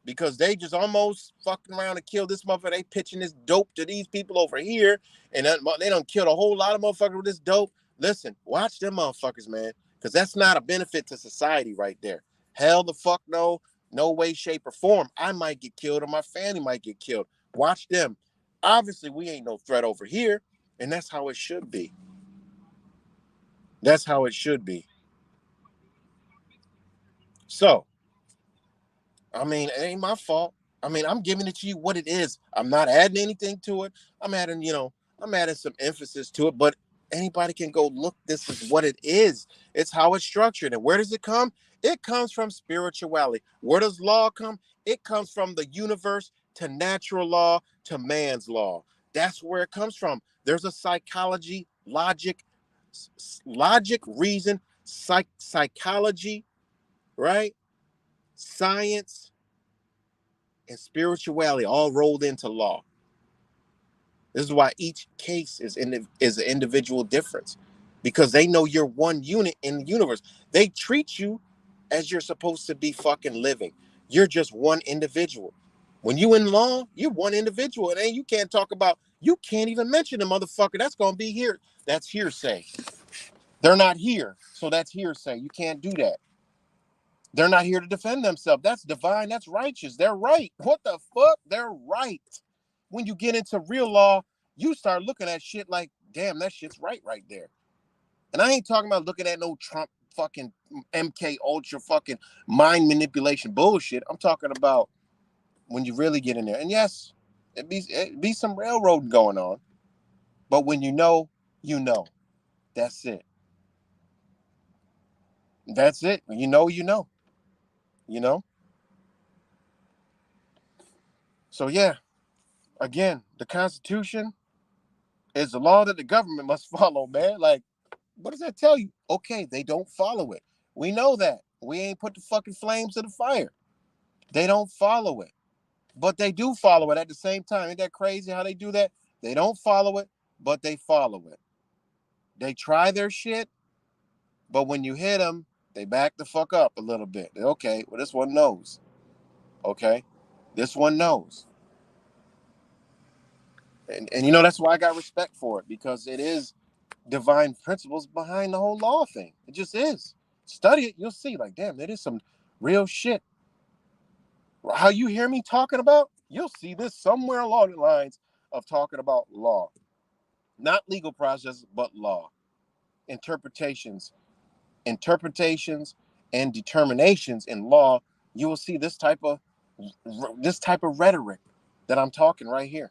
because they just almost fucking around and kill this motherfucker. They pitching this dope to these people over here, and they done killed a whole lot of motherfuckers with this dope. Listen, watch them motherfuckers, man, because that's not a benefit to society right there. Hell the fuck no. No way, shape, or form. I might get killed or my family might get killed. Watch them. Obviously, we ain't no threat over here, and that's how it should be. That's how it should be. So, I mean, it ain't my fault. I mean, I'm giving it to you what it is. I'm not adding anything to it. I'm adding some emphasis to it, but anybody can go look. This is what it is. It's how it's structured. And where does it come? It comes from spirituality. Where does law come? It comes from the universe to natural law to man's law. That's where it comes from. There's a psychology, logic, reason, psychology, right? Science and spirituality all rolled into law. This is why each case is an individual difference, because they know you're one unit in the universe. They treat you as you're supposed to be fucking living. You're just one individual. When you in law, you're one individual. And then you can't even mention the motherfucker. That's going to be here. That's hearsay. They're not here. So that's hearsay. You can't do that. They're not here to defend themselves. That's divine. That's righteous. They're right. What the fuck? They're right. When you get into real law, you start looking at shit like, damn, that shit's right there. And I ain't talking about looking at no Trump fucking MK Ultra fucking mind manipulation bullshit. I'm talking about when you really get in there. And yes, it be some railroading going on. But when you know, you know. That's it. That's it. When you know, you know. You know? So yeah, again, the Constitution is the law that the government must follow, man. Like, what does that tell you? Okay, they don't follow it. We know that. We ain't put the fucking flames in the fire. They don't follow it. But they do follow it at the same time. Ain't that crazy how they do that? They don't follow it, but they follow it. They try their shit, but when you hit them, they back the fuck up a little bit. Okay, well, this one knows. Okay? This one knows. And that's why I got respect for it, because it is divine principles behind the whole law thing. It just is. Study it, you'll see. Like, damn, that is some real shit. How you hear me talking about, you'll see this somewhere along the lines of talking about law. Not legal process, but law. Interpretations and determinations in law. You will see this type of rhetoric that I'm talking right here.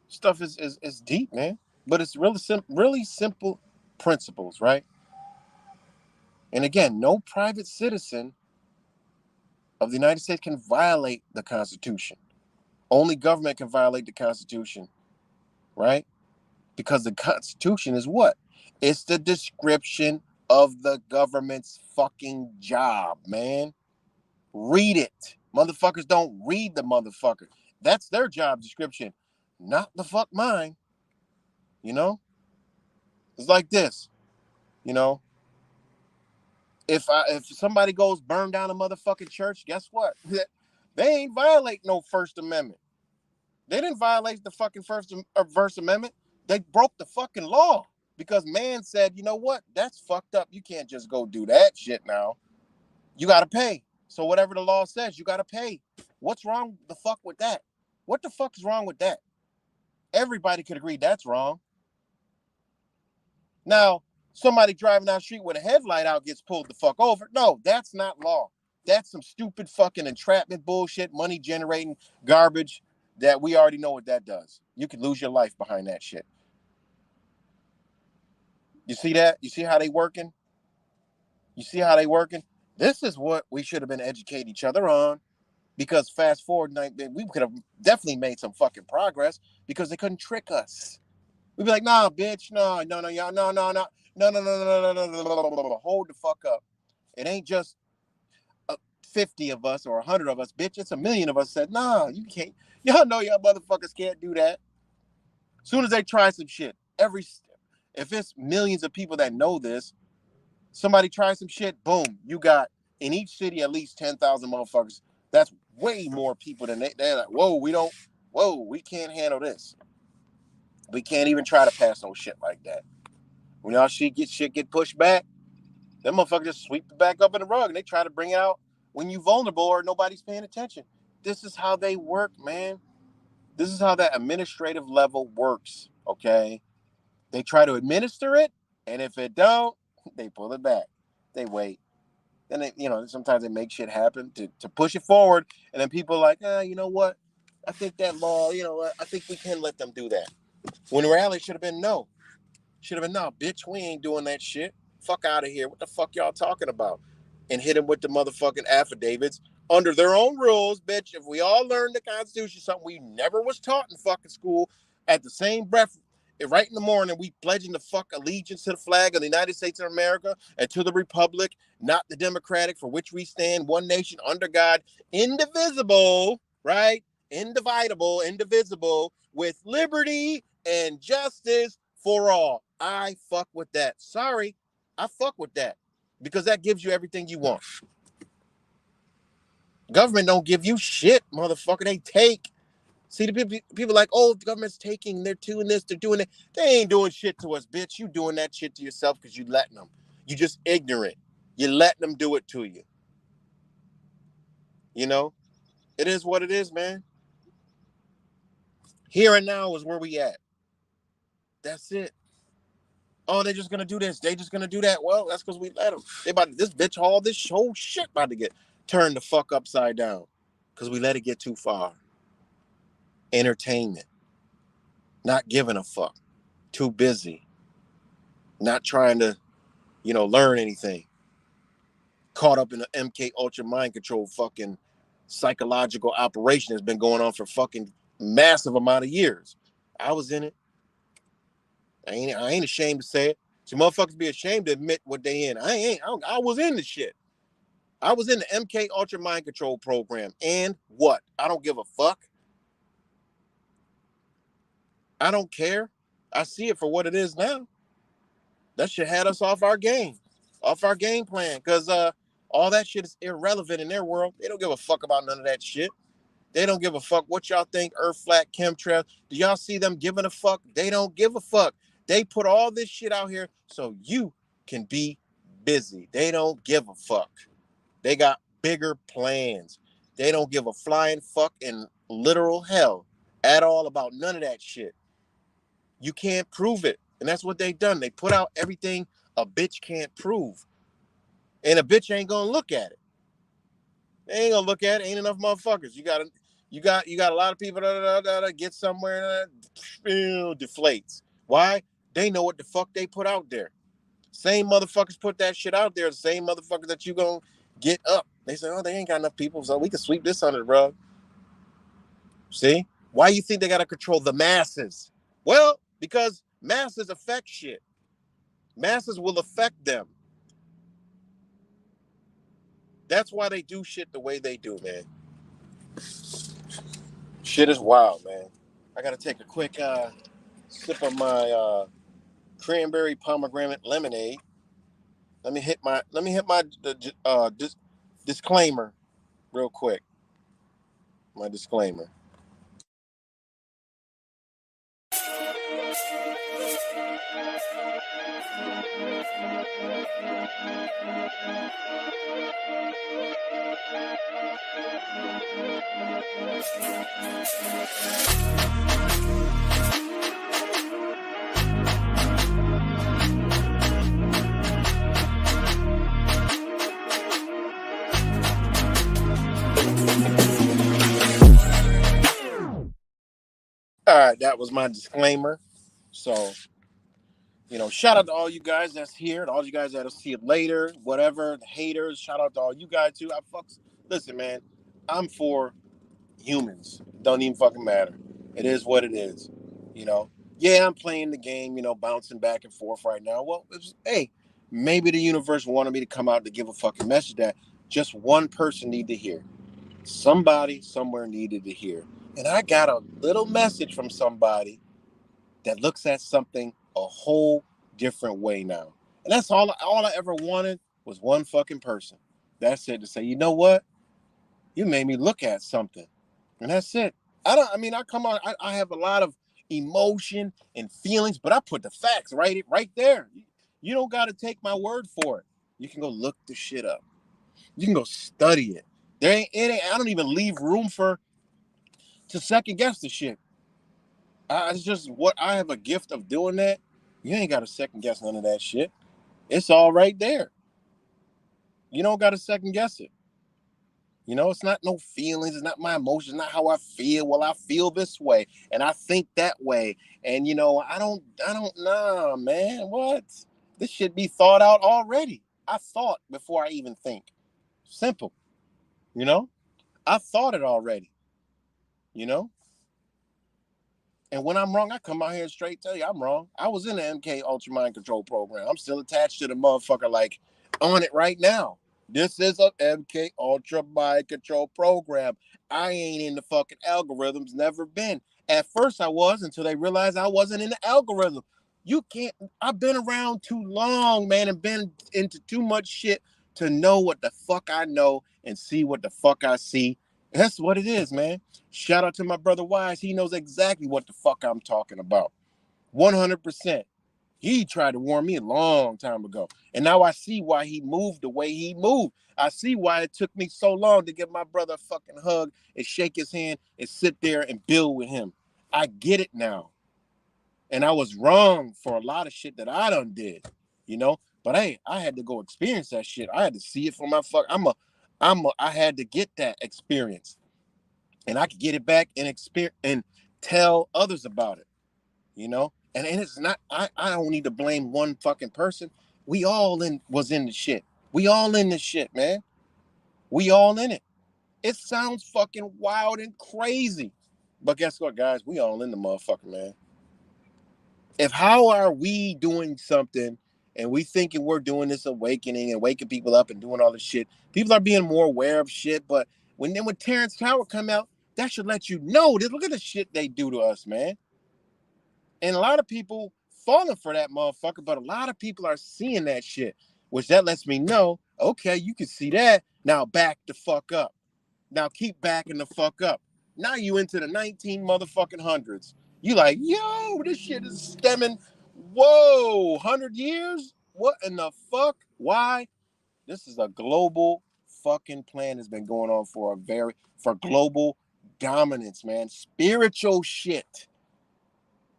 Stuff is deep, man. But it's really simple principles, right? And again, no private citizen of the United States can violate the Constitution. Only government can violate the Constitution, right? Because the Constitution is what? It's the description of the government's fucking job, man. Read it. Motherfuckers don't read the motherfucker. That's their job description, not the fuck mine. It's like this. If somebody goes burn down a motherfucking church, guess what? They ain't violate no First Amendment. They didn't violate the fucking First Amendment. They broke the fucking law because man said, you know what? That's fucked up. You can't just go do that shit now. You got to pay. So whatever the law says, you got to pay. What's wrong the fuck with that? What the fuck is wrong with that? Everybody could agree that's wrong. Now, somebody driving down the street with a headlight out gets pulled the fuck over. No, that's not law. That's some stupid fucking entrapment bullshit, money generating garbage that we already know what that does. You could lose your life behind that shit. You see that? You see how they working? This is what we should have been educating each other on, because fast forward, we could have definitely made some fucking progress because they couldn't trick us. We'd be like, nah, bitch, no, y'all, no. No, no, no, no, no, no, no, no, no, no. Hold the fuck up. It ain't just 50 of us or 100 of us, bitch. It's a million of us said, nah, you can't. Y'all know y'all motherfuckers can't do that. As soon as they try some shit, if it's millions of people that know this, somebody tries some shit, boom, you got in each city at least 10,000 motherfuckers. That's way more people than they're like, whoa, we can't handle this. We can't even try to pass no shit like that. When y'all shit get pushed back, them motherfuckers just sweep it back up in the rug and they try to bring it out when you vulnerable or nobody's paying attention. This is how they work, man. This is how that administrative level works, okay? They try to administer it, and if it don't, they pull it back. They wait. Then they, sometimes they make shit happen to push it forward, and then people are like, you know what? I think that law, I think we can let them do that. When reality should have been no. Should have been no, bitch, we ain't doing that shit. Fuck out of here. What the fuck y'all talking about? And hit them with the motherfucking affidavits under their own rules, bitch. If we all learned the Constitution, something we never was taught in fucking school, at the same breath, right in the morning, we pledging the fuck allegiance to the flag of the United States of America and to the republic, not the democratic, for which we stand, one nation under God, indivisible, right? Indivisible, with liberty and justice for all. I fuck with that. Sorry, I fuck with that because that gives you everything you want. Government don't give you shit, motherfucker. They take. See, the people like, oh, the government's taking, they're doing this, they're doing it. They ain't doing shit to us, bitch. You doing that shit to yourself because you letting them. You just ignorant. You letting them do it to you. You know? It is what it is, man. Here and now is where we at. That's it. Oh, they're just gonna do this. They just gonna do that. Well, that's because we let them. They about this bitch, all this whole shit about to get turned the fuck upside down because we let it get too far. Entertainment, not giving a fuck, too busy, not trying to, learn anything. Caught up in the MK Ultra mind control fucking psychological operation that's been going on for fucking massive amount of years. I was in it. I ain't ashamed to say it. So motherfuckers be ashamed to admit what they in. I was in the shit. I was in the MK Ultra mind control program. And what? I don't give a fuck. I don't care. I see it for what it is now. That shit had us off our game plan. Because all that shit is irrelevant in their world. They don't give a fuck about none of that shit. They don't give a fuck what y'all think, Earth flat, chemtrails. Do y'all see them giving a fuck? They don't give a fuck. They put all this shit out here so you can be busy. They don't give a fuck. They got bigger plans. They don't give a flying fuck in literal hell at all about none of that shit. You can't prove it. And that's what they done. They put out everything a bitch can't prove. And a bitch ain't gonna look at it. They ain't gonna look at it. Ain't enough motherfuckers. You got a lot of people that get somewhere and deflates. Why? They know what the fuck they put out there. Same motherfuckers put that shit out there. The same motherfuckers that you gonna get up. They say, oh, they ain't got enough people, so we can sweep this under the rug. See? Why you think they gotta control the masses? Well, because masses affect shit. Masses will affect them. That's why they do shit the way they do, man. Shit is wild, man. I gotta take a quick sip of my cranberry pomegranate lemonade. Let me hit my disclaimer real quick. My disclaimer. All right, that was my disclaimer. So, shout out to all you guys that's here, and all you guys that'll see it later, whatever, the haters. Shout out to all you guys too. Listen, man, I'm for humans. Don't even fucking matter. It is what it is. Yeah, I'm playing the game, bouncing back and forth right now. Well, hey, maybe the universe wanted me to come out to give a fucking message that just one person need to hear. Somebody somewhere needed to hear. And I got a little message from somebody that looks at something a whole different way now. And that's all I ever wanted was one fucking person. That's it, to say, you know what? You made me look at something. And that's it. I come on, I have a lot of emotion and feelings, but I put the facts right there. You don't gotta take my word for it. You can go look the shit up. You can go study it. I don't even leave room for to second guess the shit. It's just what I have a gift of doing that. You ain't got to second guess none of that shit. It's all right there. You don't got to second guess it. It's not no feelings. It's not my emotions. Not how I feel. Well, I feel this way, and I think that way, and I don't. Nah, man. What? This should be thought out already. I thought before I even think. Simple. You know. I thought it already. You know. And when I'm wrong, I come out here and straight tell you I'm wrong. I was in the MK Ultra Mind Control program. I'm still attached to the motherfucker, like on it right now. This is a MK Ultra Mind Control program. I ain't in the fucking algorithms, never been. At first I was, until they realized I wasn't in the algorithm. You can't, I've been around too long, man, and been into too much shit to know what the fuck I know and see what the fuck I see. That's what it is, man. Shout out to my brother Wise. He knows exactly what the fuck I'm talking about. 100%. He tried to warn me a long time ago. And now I see why he moved the way he moved. I see why it took me so long to give my brother a fucking hug and shake his hand and sit there and build with him. I get it now. And I was wrong for a lot of shit that I done did, you know? But hey, I had to go experience that shit. I had to see it for my fuck. I had to get that experience. And I could get it back and experience and tell others about it, you know. And it's not. I don't need to blame one fucking person. We all was in the shit. We all in this shit, man. We all in it. It sounds fucking wild and crazy, but guess what, guys? We all in the motherfucker, man. If how are we doing something and we thinking we're doing this awakening and waking people up and doing all this shit, people are being more aware of shit. But when Terrence Howard come out, that should let you know. Look at the shit they do to us, man. And a lot of people falling for that motherfucker, but a lot of people are seeing that shit, which that lets me know, okay, you can see that. Now back the fuck up. Now keep backing the fuck up. Now you into the 19 motherfucking hundreds. You like, yo, this shit is stemming. Whoa, 100 years? What in the fuck? Why? This is a global fucking plan that's been going on for global dominance, man. Spiritual shit.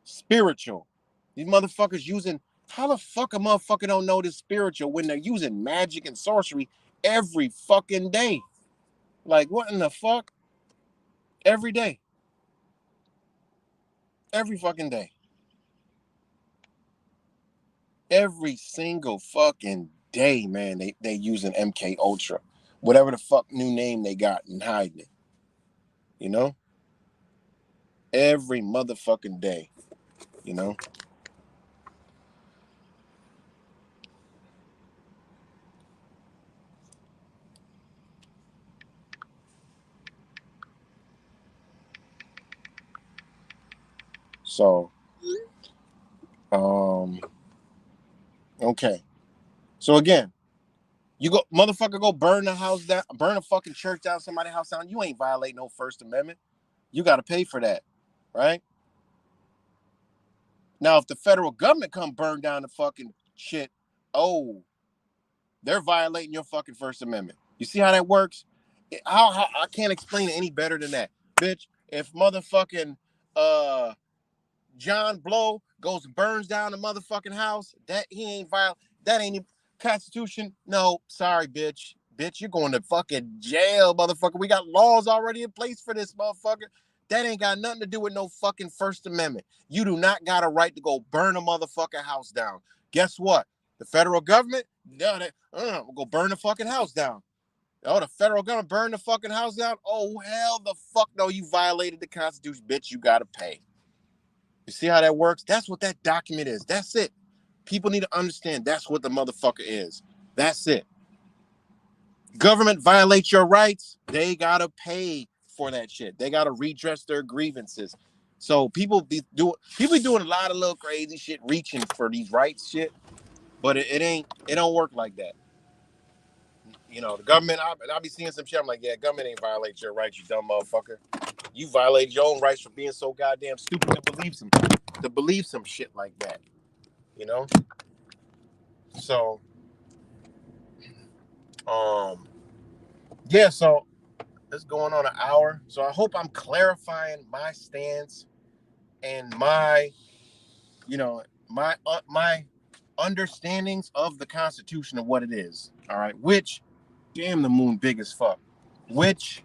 Spiritual. These motherfuckers using, how the fuck a motherfucker don't know this spiritual when they're using magic and sorcery every fucking day? Like, what in the fuck? Every day. Every fucking day. Every single fucking day, man, they using MK Ultra. Whatever the fuck new name they got and hiding it. You know? Every motherfucking day. You know? So, okay. So again, you go, motherfucker, go burn the house down, burn a fucking church down, somebody's house down. You ain't violate no First Amendment. You got to pay for that, right? Now, if the federal government come burn down the fucking shit, oh, they're violating your fucking First Amendment. You see how that works? How I can't explain it any better than that, bitch. If motherfucking John Blow goes and burns down the motherfucking house, that he ain't violate. That ain't even Constitution. No, sorry, bitch. Bitch, you're going to fucking jail, motherfucker. We got laws already in place for this, motherfucker. That ain't got nothing to do with no fucking First Amendment. You do not got a right to go burn a motherfucking house down. Guess what? The federal government, we'll go burn the fucking house down. Oh, the federal government burn the fucking house down? Oh, hell the fuck no, you violated the Constitution, bitch. You gotta pay. You see how that works? That's what that document is. That's it. People need to understand that's what the motherfucker is. That's it. Government violates your rights, they gotta pay for that shit. They gotta redress their grievances. So people be doing a lot of little crazy shit, reaching for these rights shit, but it don't work like that. You know, the government. I'll be seeing some shit. I'm like, yeah, government ain't violate your rights, you dumb motherfucker. You violate your own rights for being so goddamn stupid to believe some shit like that. You know. So, yeah. So it's going on an hour. So I hope I'm clarifying my stance and my, you know, my understandings of the Constitution of what it is. All right, which, damn, the moon big as fuck. Which,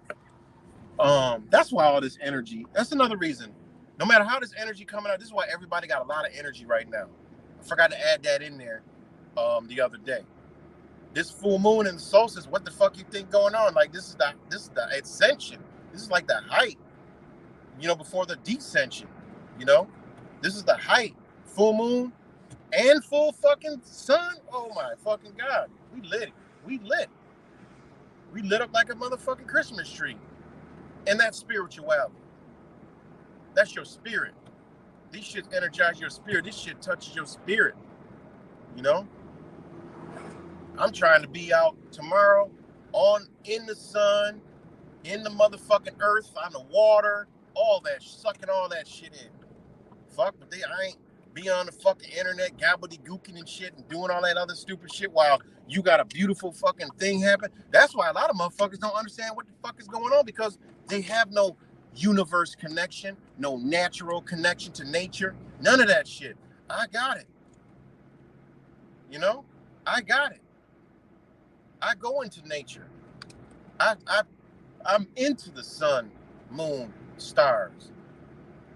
that's why all this energy. That's another reason. No matter how this energy coming out, this is why everybody got a lot of energy right now. I forgot to add that in there, the other day. This full moon and the solstice. What the fuck you think going on? Like this is the ascension. This is like the height. You know, before the descension. You know, this is the height. Full moon and full fucking sun. Oh my fucking god, we lit. We lit. We lit up like a motherfucking Christmas tree. And that's spirituality. That's your spirit. These shit energize your spirit. This shit touches your spirit. You know? I'm trying to be out tomorrow in the sun, in the motherfucking earth, on the water, all that, sucking all that shit in. Fuck, but I ain't be on the fucking internet gobbledygooking and shit and doing all that other stupid shit while you got a beautiful fucking thing happen. That's why a lot of motherfuckers don't understand what the fuck is going on, because they have no universe connection, no natural connection to nature, none of that shit. I got it. You know? I got it. I go into nature. I'm into the sun, moon, stars.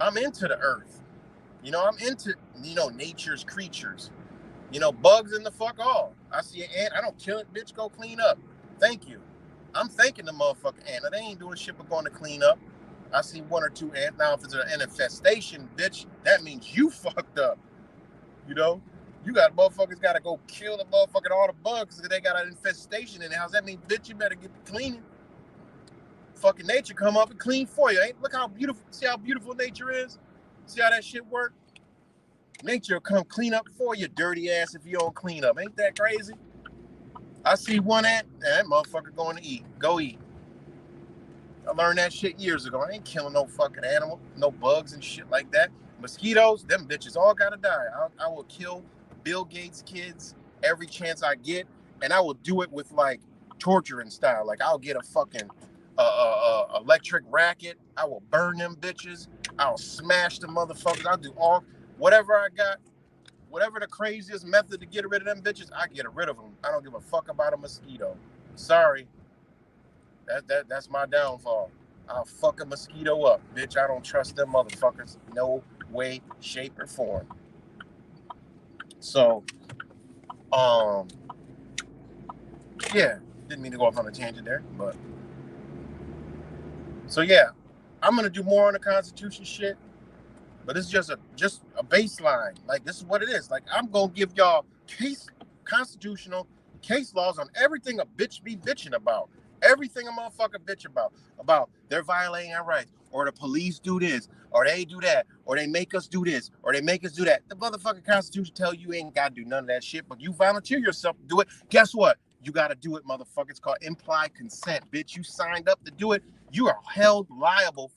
I'm into the earth. You know, I'm into, nature's creatures. You know, bugs in the fuck all. I see an ant, I don't kill it, bitch, go clean up. Thank you. I'm thanking the motherfucking ant. Now, they ain't doing shit but going to clean up. I see one or two ants. Now, if it's an infestation, bitch, that means you fucked up. You know? You got motherfuckers got to go kill the motherfucking all the bugs because they got an infestation in the house. That means, bitch, you better get the cleaning. Fucking nature come up and clean for you. Look how beautiful, see how beautiful nature is? See how that shit work? Nature will come clean up for you, dirty ass, if you don't clean up. Ain't that crazy? I see one ant, that motherfucker going to eat. Go eat. I learned that shit years ago. I ain't killing no fucking animal, no bugs and shit like that. Mosquitoes, them bitches all gotta die. I will kill Bill Gates' kids every chance I get, and I will do it with like torturing style. Like I'll get a fucking electric racket. I will burn them bitches. I'll smash the motherfuckers. I'll do whatever I got, whatever the craziest method to get rid of them bitches, I get rid of them. I don't give a fuck about a mosquito. Sorry. That's my downfall. I'll fuck a mosquito up. Bitch, I don't trust them motherfuckers. No way, shape, or form. So, yeah. Didn't mean to go off on a tangent there, but. So, yeah. I'm going to do more on the Constitution shit. But it's just a baseline. Like, this is what it is. Like, I'm going to give y'all constitutional case laws on everything a bitch be bitching about. Everything a motherfucker bitch about they're violating our rights, or the police do this, or they do that, or they make us do this, or they make us do that. The motherfucking Constitution tell you ain't got to do none of that shit, but you volunteer yourself to do it. Guess what? You got to do it, motherfucker. It's called implied consent, bitch. You signed up to do it. You are held liable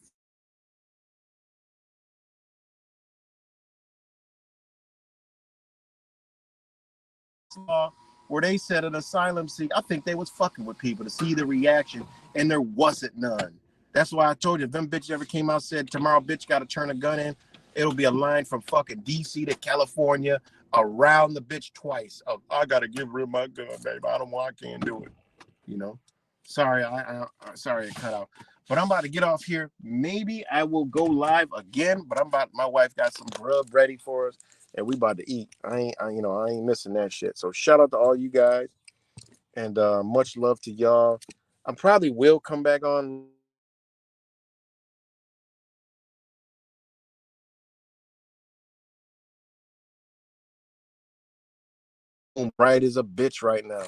law where they said an asylum seeker, I think they was fucking with people to see the reaction, and there wasn't none. That's why I told you, if them bitches ever came out and said tomorrow bitch got to turn a gun in, it'll be a line from fucking DC to California around the bitch twice. Oh, I gotta give rid of my gun, baby. I can't do it. You know. Sorry, sorry it cut out. But I'm about to get off here. Maybe I will go live again, but my wife got some grub ready for us, and we about to eat. I ain't missing that shit. So shout out to all you guys, and much love to y'all. I probably will come back on bright as a bitch right now.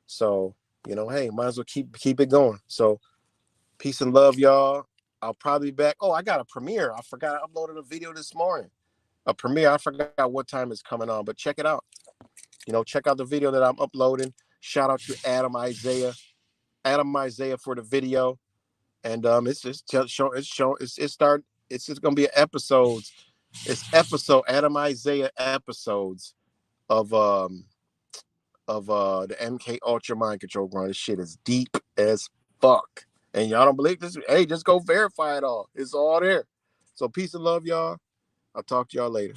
So, you know, hey, might as well keep it going. So peace and love, y'all. I'll probably be back. Oh, I got a premiere. I forgot I uploaded a video this morning. A premiere. I forgot what time it's coming on, but check it out. You know, check out the video that I'm uploading. Shout out to Adam Isaiah for the video. And it's just it's just gonna be episodes. It's episode Adam Isaiah episodes of the MK Ultra Mind Control Grind. This shit is deep as fuck. And y'all don't believe this? Hey, just go verify it all. It's all there. So peace and love, y'all. I'll talk to y'all later.